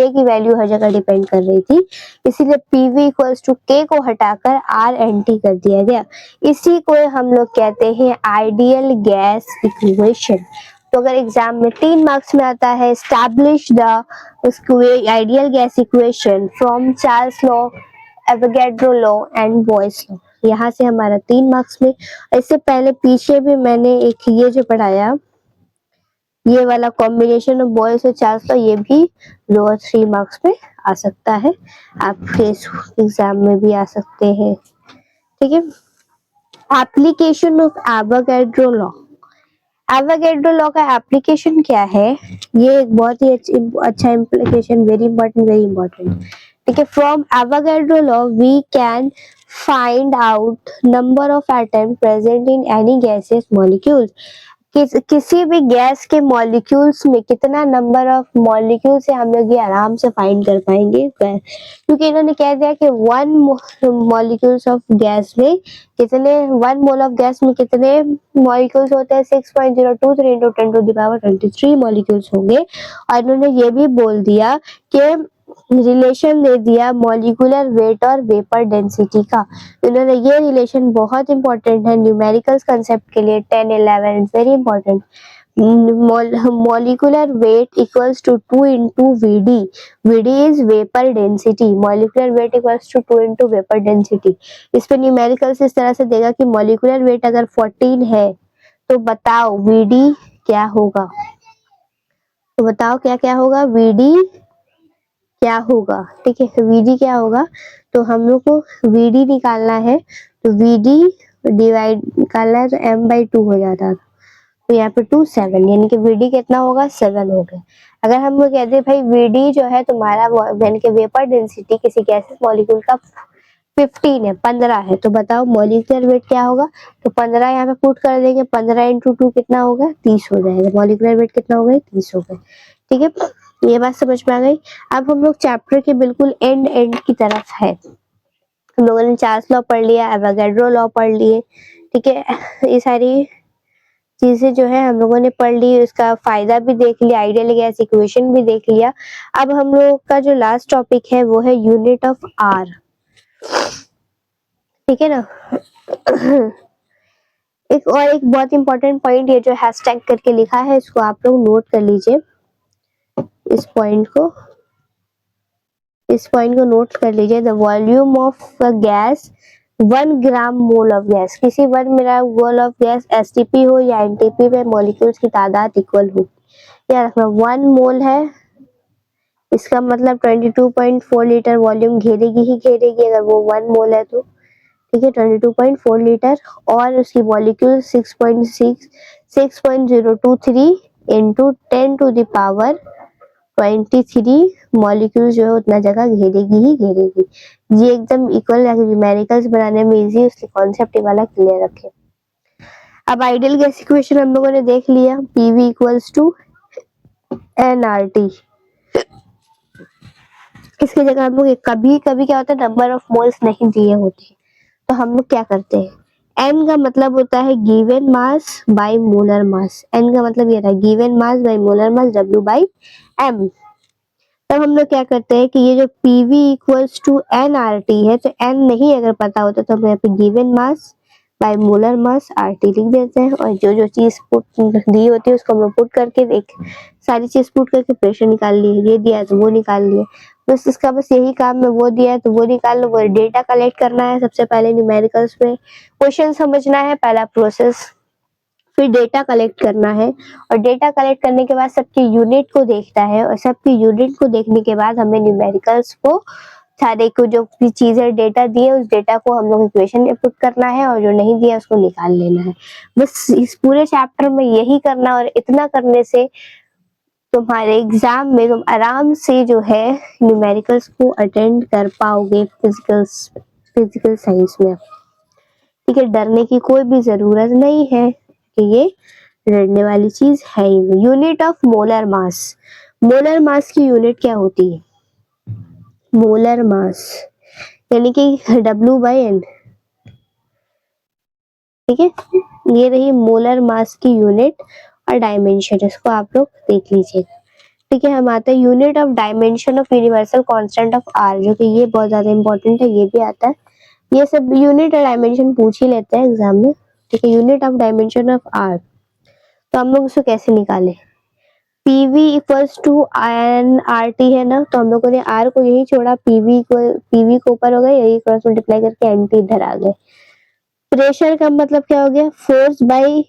Speaker 1: की वैल्यू हर जगह डिपेंड कर रही थी, इसीलिए पीवी इक्वल्स टू के को हटाकर आर एन टी कर दिया गया। इसी को हम लोग कहते हैं आइडियल गैस इक्वेशन। तो अगर एग्जाम में 3 मार्क्स में आता है establish the ideal gas equation from Charles law, Avogadro law and boys law, यहाँ से हमारा 3 मार्क्स में। इससे पहले पीछे भी मैंने एक ये जो पढ़ाया, ये वाला कॉम्बिनेशन ऑफ बॉयस और चार्ल्स लॉ, ये भी 2 और 3 मार्क्स में आ सकता है, आपके एग्जाम में भी आ सकते हैं। ठीक है, application of Avogadro law. Avogadro law का एप्लीकेशन क्या है, ये एक बहुत ही अच्छा इम्प्लीकेशन, वेरी इंपॉर्टेंट। ठीक है, from Avogadro law we can find out number of atom present in any gases molecules. किसी भी गैस के मॉलिक्यूल्स में कितना नंबर ऑफ मॉलिक्यूल्स है हम लोग ये आराम से फाइंड कर पाएंगे, क्योंकि इन्होंने कह दिया कि 1 मॉलिक्यूल्स ऑफ गैस में कितने, 1 मोल ऑफ गैस में कितने मॉलिक्यूल्स होते हैं, 6.023 into 10⁻23 मॉलिक्यूल्स होंगे। और इन्होंने ये भी बोल दिया कि रिलेशन दे दिया मॉलिक्यूलर वेट और वेपर डेंसिटी का। इन्होंने ये रिलेशन बहुत इंपॉर्टेंट है न्यूमेरिकल्स कंसेप्ट के लिए, 10 11 very important. molecular weight equals to 2 into Vd. Vd is vapor density. Molecular weight equals to 2 into vapor density. इस पे न्यूमेरिकल्स इस तरह से देगा कि molecular weight अगर 14 है तो बताओ Vd क्या होगा, तो बताओ क्या क्या होगा, Vd क्या होगा। ठीक है, Vd क्या होगा, तो हम लोग को Vd निकालना है, तो Vd डिवाइड निकालना है तो m/2 हो जाता है, तो यहाँ पे 2 7, यानी कि Vd कितना होगा, 7 हो गया। अगर हम लोग कहते हैं भाई Vd जो है तुम्हारा यानी कि वेपर डेंसिटी किसी गैसेस मॉलिक्यूल का 15 है, 15 है, तो बताओ मॉलिक्यूलर वेट क्या होगा, तो 15 यहाँ पे पुट कर देंगे, 15 into 2 कितना होगा, 30 हो जाएगा। मॉलिक्यूलर वेट कितना हो गया, 30 हो गया। ठीक है, ये बात समझ में आ गई। अब हम लोग चैप्टर के बिल्कुल एंड की तरफ है। हम लोगों ने चार्ल्स लॉ पढ़ लिया, एवोगैड्रो लॉ पढ़ लिए। ठीक है, ये सारी चीजें जो है हम लोगों ने पढ़ ली, उसका फायदा भी देख लिया, आइडियल गैस इक्वेशन भी देख लिया। अब हम लोग का जो लास्ट टॉपिक है वो है यूनिट ऑफ आर। ठीक है ना, एक बहुत इंपॉर्टेंट पॉइंट, ये जो हैशटैग करके लिखा है इसको आप लोग नोट कर लीजिए, इस पॉइंट को नोट कर लीजिए। The volume of gas 1 gram mole of gas, किसी 1 मेरा मोल ऑफ गैस एसटीपी हो या एनटीपी में मॉलिक्यूल्स की तादाद इक्वल हो। याद रखना 1 मोल है, इसका मतलब 22.4 लीटर वॉल्यूम घेरेगी ही घेरेगी अगर वो 1 मोल है तो। ठीक है 22.4 लीटर, और उसकी मॉलिक्यूल 6.023 इंटू 10⁻23 मॉलिक्यूल जो है उतना जगह घेरेगी ही घेरेगी। ये एकदम इक्वल न्यूमेरिकल्स बनाने में इजी, उसके कॉन्सेप्ट वाला क्लियर रखे। अब आइडियल गैस इक्वेशन हम लोगों ने देख लिया, पीवी इक्वल्स टू एनआरटी। इसकी जगह हम लोग कभी कभी क्या होता है, नंबर ऑफ मोल्स नहीं दिए होते, तो हम लोग क्या करते हैं, एन का मतलब होता है given mass by molar mass. N का मतलब ये था given mass by molar mass, W by M. तब हम लोग क्या करते हैं कि ये जो PV equals to N R T है, तो एन नहीं अगर पता होता तो हम यहाँ पे given mass by molar mass R T लिख देते हैं, और जो जो चीज दी होती है उसको हम लोग पुट करके एक सारी चीज पुट करके प्रेशर निकाल लिए, ये दिया है तो वो निकाल लिए, बस इसका बस यही काम है, वो दिया है तो वो निकाल लो। वो डेटा कलेक्ट करना है सबसे पहले न्यूमेरिकल्स में, क्वेश्चन समझना है पहला प्रोसेस, फिर डेटा कलेक्ट करना है, और डेटा कलेक्ट करने के बाद सबके यूनिट को देखता है, और सबके यूनिट को देखने के बाद हमें न्यूमेरिकल्स को सारे को जो भी चीजें डेटा दिए उस डेटा को हम लोग इक्वेशन में पुट करना है, और जो नहीं दिया उसको निकाल लेना है। बस इस पूरे चैप्टर में यही करना, और इतना करने से तुम्हारे एग्जाम में तुम आराम से जो है न्यूमेरिकल्स को अटेंड कर पाओगे फिजिकल साइंस में। ठीक है, डरने की कोई भी जरूरत नहीं है कि ये डरने वाली चीज है ही नहीं। Unit of molar mass, molar mass की यूनिट क्या होती है, मोलर मास यानी कि W/N। ठीक है, ये रही मोलर मास की यूनिट और डायमेंशन, इसको आप लोग देख लीजिएगा। ठीक है, हम आते हैं unit of dimension of universal constant of R, जो कि ये बहुत ज्यादा इंपॉर्टेंट है, ये भी आता है, ये सब यूनिट और डायमेंशन पूछ ही लेते हैं एग्जाम में। ठीक है, unit of dimension of R, तो हम लोग उसको कैसे निकाले, PV equals to N R T है ना, तो हम लोगों ने आर को यही छोड़ा, पीवी को ऊपर हो गया, यही क्रॉस मल्टीप्लाई करके एन टी इधर आ गए। प्रेशर का मतलब क्या हो गया, फोर्स बाय,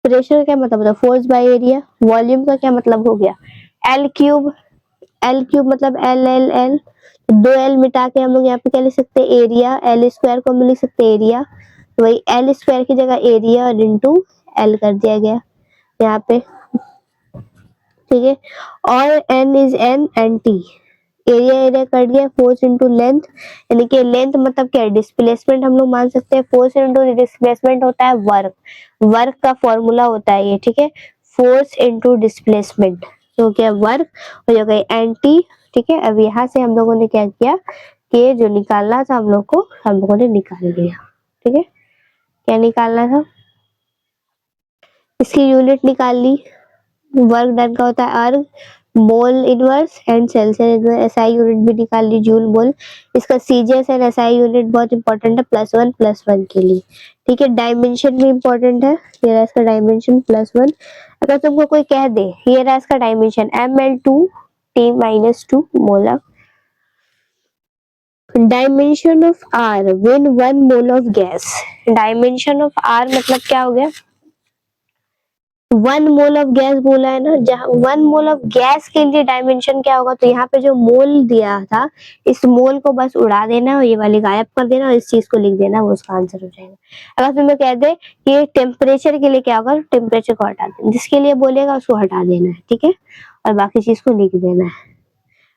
Speaker 1: प्रेशर क्या मतलब होता है, फोर्स बाय एरिया। वॉल्यूम का क्या मतलब हो गया, एल क्यूब, एल क्यूब मतलब एल एल एल, दो एल मिटा के हम लोग यहाँ पे क्या लिख सकते हैं, एरिया, एल स्क्वायर को हम लिख सकते हैं एरिया, तो वही एल स्क्वायर की जगह एरिया और इंटू एल कर दिया गया यहाँ पे। ठीक है, और N is N and T, area area cut गया, फोर्स इंटू लेंथ, यानी कि लेंथ मतलब क्या है, डिस्प्लेसमेंट हम लोग मान सकते हैं, फोर्स इंटू डिस्प्लेसमेंट होता है वर्क, वर्क का फॉर्मूला होता है ये। ठीक है, फोर्स इंटू डिस्प्लेसमेंट, तो क्या वर्क हो जाएगा एन टी। ठीक है, अब यहाँ से हम लोगों ने क्या किया कि जो निकालना था हम लोग को, हम लोगों ने निकाल लिया। ठीक है, क्या निकालना था, इसकी यूनिट निकाल ली, वर्क डन का होता है अर्ग, mole inverse and Celsius inverse, SI unit भी निकाल ली, जूल मोल। इसका सीजीएस एंड एसआई यूनिट बहुत इंपॉर्टेंट है, +1 के लिए। ठीक है, डायमेंशन भी इंपॉर्टेंट है, ये रहा इसका डायमेंशन +1। अगर तुमको कोई कह दे ये रहा इसका dimension Ml2T-2 molar, dimension of R when 1 mole of gas, dimension of R मतलब क्या हो गया, 1 मोल ऑफ गैस बोला है ना, जहां 1 मोल ऑफ गैस के लिए डायमेंशन क्या होगा, तो यहाँ पे जो मोल दिया था इस मोल को बस उड़ा देना और ये वाली गायब कर देना और इस चीज को लिख देना, वो उसका आंसर हो जाएगा। अगर तुम्हें कह दे कि टेम्परेचर के लिए क्या होगा, टेम्परेचर को हटा देना, जिसके लिए बोलेगा उसको हटा देना है। ठीक है, और बाकी चीज को लिख देना है।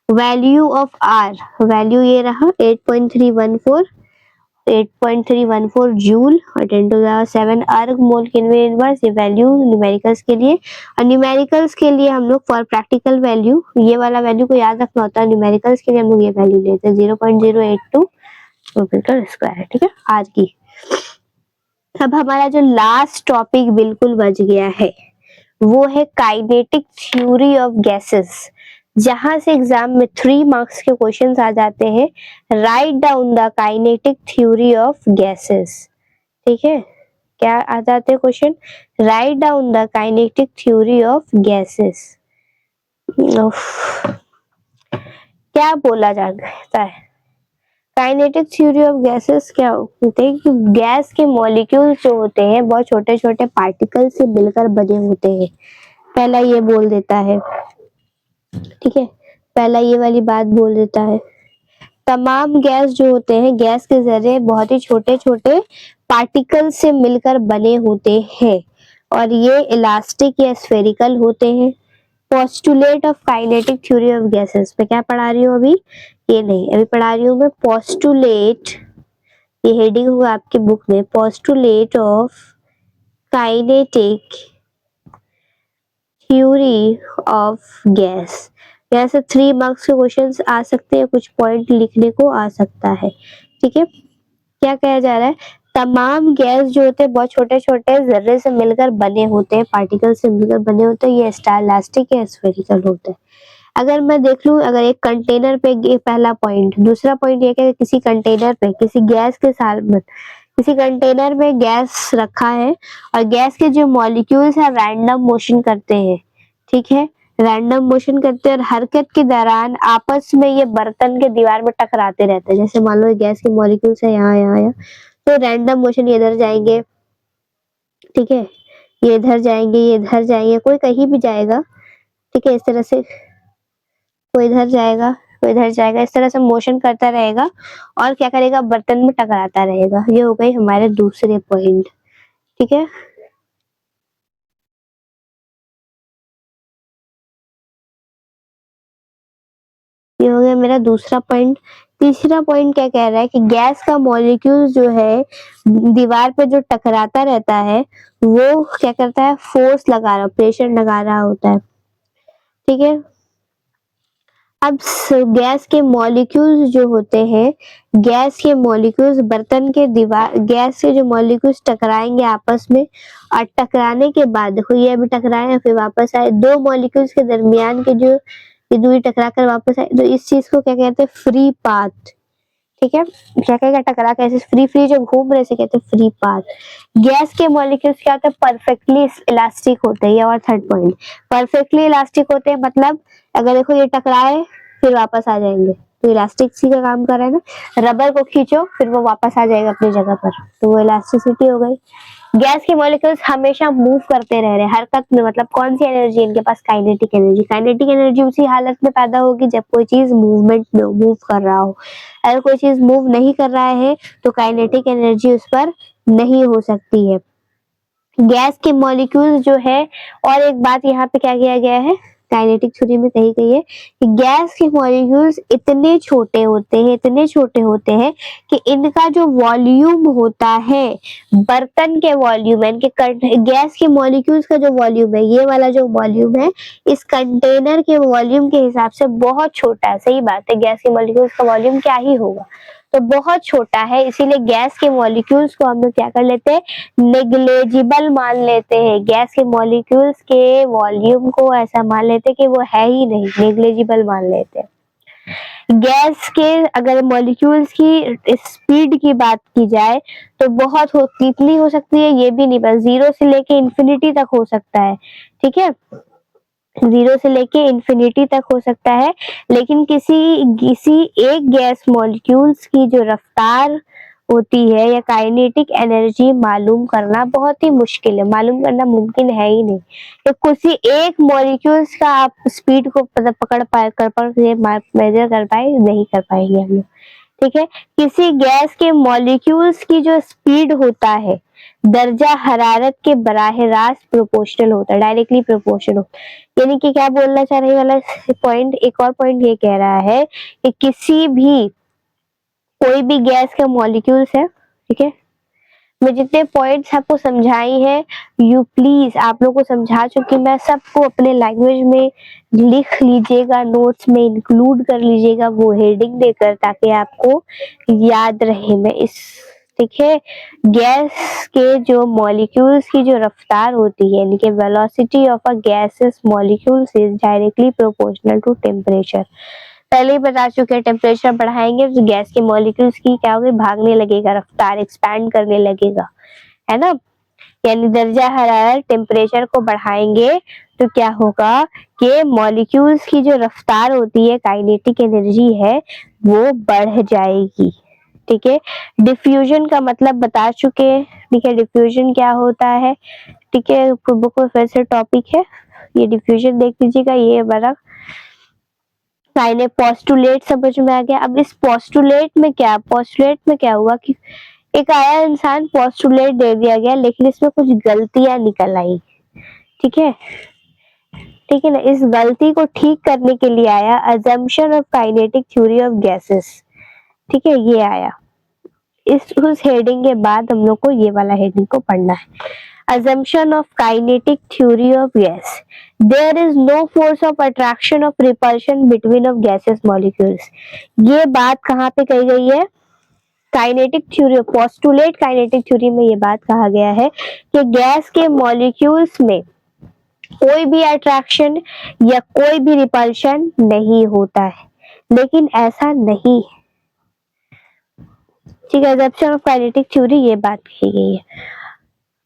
Speaker 1: वैल्यू ऑफ आर, वैल्यू ये रहा 8.314 जूल और 10⁻7 अर्ग मोल के इनवर्स, ये वैल्यू न्यूमेरिकल्स के लिए। और न्यूमेरिकल्स के लिए हम लोग फॉर प्रैक्टिकल वैल्यू ये वाला वैल्यू को याद रखना होता है, न्यूमेरिकल्स के लिए हम लोग ये वैल्यू लेते हैं 0.082 मीटर स्क्वायर। ठीक है, आर की। अब हमारा जो लास्ट टॉपिक बिल्कुल बच गया है वो है काइनेटिक थ्योरी ऑफ गैसेस, जहां से एग्जाम में 3 मार्क्स के क्वेश्चंस आ जाते हैं। Write down the kinetic theory of gases. ठीक है, क्या आ जाते हैं question, write down the kinetic theory of gases. क्या बोला जाता है, काइनेटिक थ्योरी ऑफ गैसेस क्या होते हैं कि गैस के मॉलिक्यूल्स जो होते हैं बहुत छोटे छोटे पार्टिकल से मिलकर बने होते हैं, पहला ये बोल देता है। ठीक है, पहला ये वाली बात बोल देता है तमाम गैस जो होते हैं, गैस के जरिए बहुत ही छोटे छोटे पार्टिकल से मिलकर बने होते हैं और ये इलास्टिक या स्फेरिकल होते हैं। Postulate of kinetic theory of gases, मैं क्या पढ़ा रही हूँ अभी, ये नहीं, अभी पढ़ा रही हूँ मैं पोस्टुलेट, ये हेडिंग होगा आपकी बुक में, postulate of kinetic theory of gas. यहाँ से 3 मार्क्स के क्वेश्चंस आ सकते हैं, कुछ पॉइंट लिखने को आ सकता है। ठीक है, क्या कहा जा रहा है, तमाम गैस जो होते हैं बहुत छोटे छोटे जर्रे से मिलकर बने होते हैं, पार्टिकल से मिलकर बने होते हैं, ये स्टारलास्टिक या स्फेरिकल होते हैं। अगर मैं देख लूं, अगर एक कंटेनर पे, ये पहला पॉइंट, दूसरा पॉइंट ये कि किसी कंटेनर पे किसी गैस के साथ में, किसी कंटेनर में गैस रखा है और गैस के जो मॉलिक्यूल्स है रैंडम मोशन करते हैं। ठीक है, रैंडम मोशन करते हैं और हरकत के दौरान आपस में ये बर्तन के दीवार में टकराते रहते हैं। जैसे मान लो गैस के मॉलिक्यूल्स है यहाँ यहाँ यहाँ, तो रैंडम मोशन, ये इधर जाएंगे, ठीक है, ये इधर जाएंगे, ये इधर जाएंगे, कोई कहीं भी जाएगा। ठीक है, इस तरह से कोई इधर जाएगा, कोई इधर जाएगा, इस तरह से मोशन करता रहेगा और क्या करेगा, बर्तन में टकराता रहेगा। ये हो गई हमारे दूसरे पॉइंट। ठीक है, ये हो गया मेरा दूसरा पॉइंट। तीसरा पॉइंट क्या कह रहा है कि गैस का मॉलिक्यूल जो है दीवार पे जो टकराता रहता है वो क्या करता है, फोर्स लगा रहा, प्रेशर लगा रहा होता है। ठीक है, अब गैस के मॉलिक्यूल्स जो होते हैं, गैस के मॉलिक्यूल्स बर्तन के दीवार, गैस के जो मॉलिक्यूल्स टकराएंगे आपस में और टकराने के बाद देखो ये अभी टकराए फिर वापस आए, दो मॉलिक्यूल्स के दरमियान के जो ये दूरी टकरा कर वापस आए, तो इस चीज को क्या कहते हैं, फ्री पाथ। ठीक है, क्या कहेगा, टकरा के ऐसे फ्री फ्री जो घूम रहे से कहते हैं फ्री पाथ। गैस के मॉलिक्यूल्स क्या होते हैं, परफेक्टली इलास्टिक होते हैं। और थर्ड पॉइंट, परफेक्टली इलास्टिक होते हैं मतलब अगर देखो ये टकराए फिर वापस आ जाएंगे, तो इलास्टिक सी का काम कर रहा है ना, रबर को खींचो फिर वो वापस आ जाएगा अपनी जगह पर, तो वो इलास्टिसिटी हो गई। गैस के मॉलिक्यूल्स हमेशा मूव करते रह रहे, हरकत में, मतलब कौन सी एनर्जी इनके पास, काइनेटिक एनर्जी। काइनेटिक एनर्जी उसी हालत में पैदा होगी जब कोई चीज मूवमेंट में मूव कर रहा हो। अगर कोई चीज मूव नहीं कर रहा है तो काइनेटिक एनर्जी उस पर नहीं हो सकती है। गैस के मॉलिक्यूल्स जो है, और एक बात यहाँ पे क्या किया गया है, काइनेटिक थ्योरी में कही गई है कि गैस के मॉलिक्यूल्स इतने छोटे होते हैं, इतने छोटे होते हैं कि इनका जो वॉल्यूम होता है, बर्तन के वॉल्यूम है, इनके गैस के मॉलिक्यूल्स का जो वॉल्यूम है, ये वाला जो वॉल्यूम है, इस कंटेनर के वॉल्यूम के हिसाब से बहुत छोटा है। सही बात है, गैस के मॉलिक्यूल्स का वॉल्यूम क्या ही होगा, तो बहुत छोटा है, इसीलिए गैस के मॉलिक्यूल्स को हम लोग क्या कर लेते हैं, नेग्लेजिबल मान लेते हैं। गैस के मॉलिक्यूल्स के वॉल्यूम को ऐसा मान लेते हैं कि वो है ही नहीं, नेग्लेजिबल मान लेते हैं। गैस के अगर मॉलिक्यूल्स की स्पीड की बात की जाए तो बहुत हो, कितनी हो सकती है ये भी नहीं पता, 0 से लेके इंफिनिटी तक हो सकता है। ठीक है, 0 से लेके इंफिनिटी तक हो सकता है, लेकिन किसी किसी एक गैस मॉलिक्यूल्स की जो रफ्तार होती है या काइनेटिक एनर्जी मालूम करना बहुत ही मुश्किल है, मालूम करना मुमकिन है ही नहीं। तो किसी एक मॉलिक्यूल्स का आप स्पीड को पकड़ पाए, मेजर कर पाए नहीं कर पाएंगे हम लोग। ठीक है, किसी गैस के मॉलिक्यूल्स की जो स्पीड होता है दर्जा हरारत के बराह रास्त प्रोपोर्शनल होता है, डायरेक्टली प्रोपोर्शनल होता है। यानी कि क्या बोलना चाह रही वाला पॉइंट, एक और पॉइंट ये कह रहा है कि किसी भी, कोई भी गैस का मॉलिक्यूल्स है, ठीक है, मैं जितने पॉइंट्स आपको समझाई है, यू प्लीज आप लोगों को समझा चुकी, मैं सबको अपने लैंग्वेज में लिख लीजिएगा, नोट्स में इंक्लूड कर लीजिएगा वो हेडिंग देकर, ताकि आपको याद रहे। मैं इस, ठीक है, गैस के जो मॉलिक्यूल्स की जो रफ्तार होती है, यानी कि velocity of a gases molecules is directly proportional to temperature. पहले ही बता चुके हैं, टेम्परेचर बढ़ाएंगे तो गैस के मॉलिक्यूल्स की क्या होगी, भागने लगेगा, रफ्तार एक्सपैंड करने लगेगा, है ना। यानी दर्जा हरारत टेम्परेचर को बढ़ाएंगे तो क्या होगा कि मॉलिक्यूल्स की जो रफ्तार होती है, काइनेटिक एनर्जी है, वो बढ़ जाएगी। ठीक है, डिफ्यूजन का मतलब बता चुके, ठीक है, डिफ्यूजन क्या होता है, ठीक है, बुक में फिर से टॉपिक है, ये डिफ्यूजन देख लीजिएगा, ये वाला फाइनल पोस्टुलेट समझ में आ गया। अब इस पोस्टुलेट में क्या हुआ कि एक आया इंसान, पोस्टुलेट दे दिया गया, लेकिन इसमें कुछ गलतियां निकल आई। ठीक है, ठीक है ना। इस गलती को ठीक करने के लिए आया assumption of kinetic theory of gases. ठीक है, ये आया। उस हेडिंग के बाद हम लोग को ये वाला हेडिंग को पढ़ना है। Assumption of kinetic theory of gas. There is no force of attraction of repulsion between of gaseous molecules. ये बात कहाँ पे कही गई है? Kinetic theory, postulate kinetic theory में ये बात कहा गया है कि गैस के मॉलिक्यूल्स में कोई भी अट्रैक्शन या कोई भी रिपल्शन नहीं होता है, लेकिन ऐसा नहीं है। ठीक है, assumption of kinetic theory ये बात कही गई है।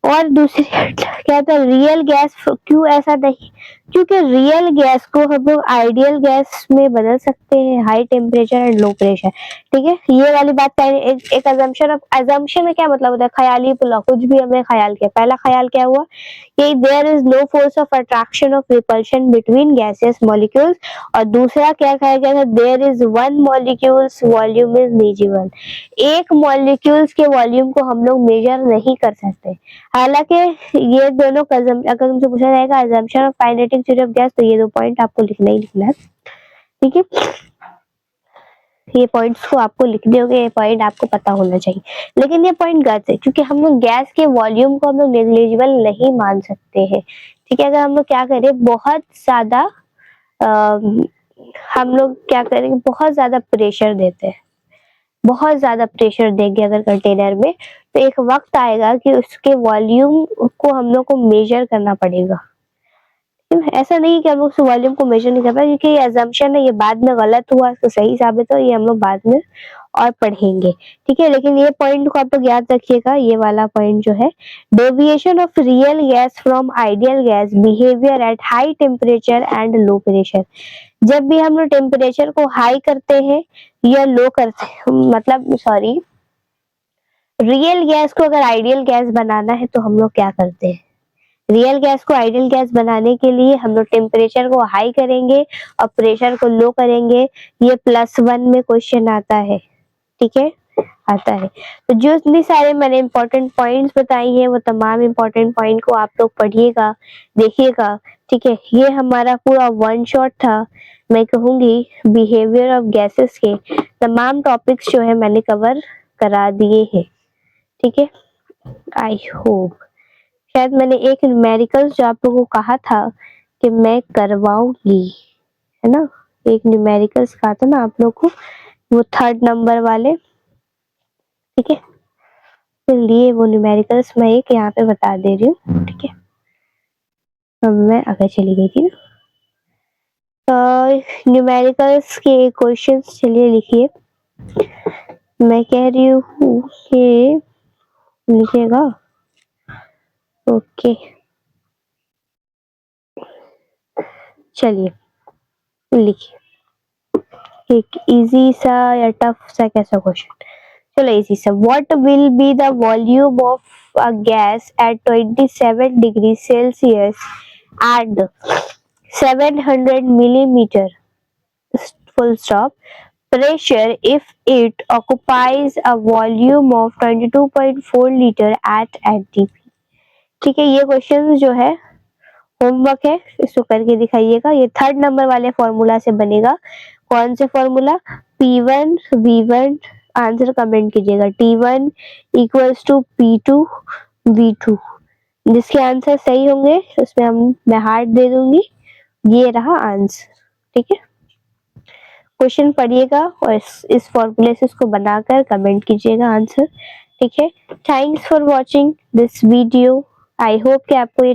Speaker 1: और दूसरी क्या था, रियल गैस क्यों ऐसा नहीं? क्योंकि रियल गैस को हम लोग आइडियल गैस में बदल सकते हैं, high temperature and low pressure. ठीक है, ये वाली बात का एक अजम्पशन में क्या मतलब होता है? ख्याली पुलाव, कुछ भी हमने ख्याल किया। पहला ख्याल क्या हुआ कि there is no force of attraction of repulsion between gaseous molecules, और दूसरा क्या कहा गया था? There is one molecules volume is measurable. एक मॉलिक्यूल्स के वॉल्यूम को हम लोग मेजर नहीं कर सकते। हालांकि ये दोनों अगर तुमसे पूछा जाएगा assumption of kinetic theory of gas, तो ये दो पॉइंट आपको लिखना ही लिखना है। ठीक है, ये पॉइंट्स को आपको लिखने होंगे, ये पॉइंट आपको पता होना चाहिए। लेकिन ये पॉइंट गलत है, क्योंकि हम लोग गैस के वॉल्यूम को हम लोग नेग्लिजिबल नहीं मान सकते हैं। ठीक है, अगर हम लोग क्या करें, बहुत ज्यादा हम लोग क्या करेंगे, बहुत ज्यादा प्रेशर देते हैं, बहुत ज्यादा प्रेशर देंगे अगर कंटेनर में, तो एक वक्त आएगा कि उसके वॉल्यूम को हम लोग को मेजर करना पड़ेगा। ऐसा नहीं कि हम लोग वॉल्यूम को मेजर नहीं कर पाए, क्योंकि ये अजम्पशन है, ये बाद में गलत हुआ, इसको सही साबित हो, ये हम लोग बाद में और पढ़ेंगे। ठीक है, लेकिन ये पॉइंट को आप लोग याद रखिएगा, ये वाला पॉइंट जो है, deviation of real gas from ideal gas behaviour at high temperature and low pressure. जब भी हम लोग टेम्परेचर को हाई करते हैं या लो करते हैं, मतलब सॉरी, रियल गैस को अगर आइडियल गैस बनाना है तो हम लोग क्या करते हैं? रियल गैस को आइडियल गैस बनाने के लिए हम लोग टेम्परेचर को हाई करेंगे और प्रेशर को लो करेंगे। ये +1 में क्वेश्चन आता है। ठीक है, आता है। तो जो इतनी सारे मैंने इंपॉर्टेंट पॉइंट्स बताई हैं, वो तमाम इंपॉर्टेंट पॉइंट को आप लोग पढ़िएगा, देखिएगा। ठीक है, ये हमारा पूरा वन शॉट था। मैं कहूंगी बिहेवियर ऑफ गैसेस के तमाम टॉपिक्स जो है मैंने कवर करा दिए हैं। ठीक है, आई होप, शायद मैंने एक न्यूमेरिकल्स जो आप लोगों को कहा था कि मैं करवाऊंगी, है ना, एक न्यूमेरिकल्स कहा था ना आप लोग को, वो 3rd नंबर वाले। ठीक है, चलिए वो न्यूमेरिकल्स मैं एक यहाँ पे बता दे रही हूँ। ठीक है, अब मैं आगे चली गई थी ना, न्यूमेरिकल्स के क्वेश्चंस चलिए लिखिए। मैं कह रही हूँ कि लिखिएगा। ओके, चलिए लिखिए, एक इजी सा या टफ सा कैसा क्वेश्चन? चलो इजी सा। What will be the volume of a gas at 27 degree Celsius and 700 millimeter full stop pressure if it occupies a volume of 22.4 liter at ATP? ठीक है, ये क्वेश्चन जो है होमवर्क है, इसको करके दिखाइएगा। ये 3rd नंबर वाले फॉर्मूला से बनेगा। कौन से formula? P1 V1, answer comment कीजिएगा। T1 equals to P2 V2। जिसके आंसर सही होंगे उसमें मैं हार्ट दे दूंगी। ये रहा आंसर। ठीक है, क्वेश्चन पढ़िएगा और इस फॉर्मूले से इसको बनाकर कमेंट कीजिएगा आंसर। ठीक है, thanks for watching this video. I hope कि आपको ये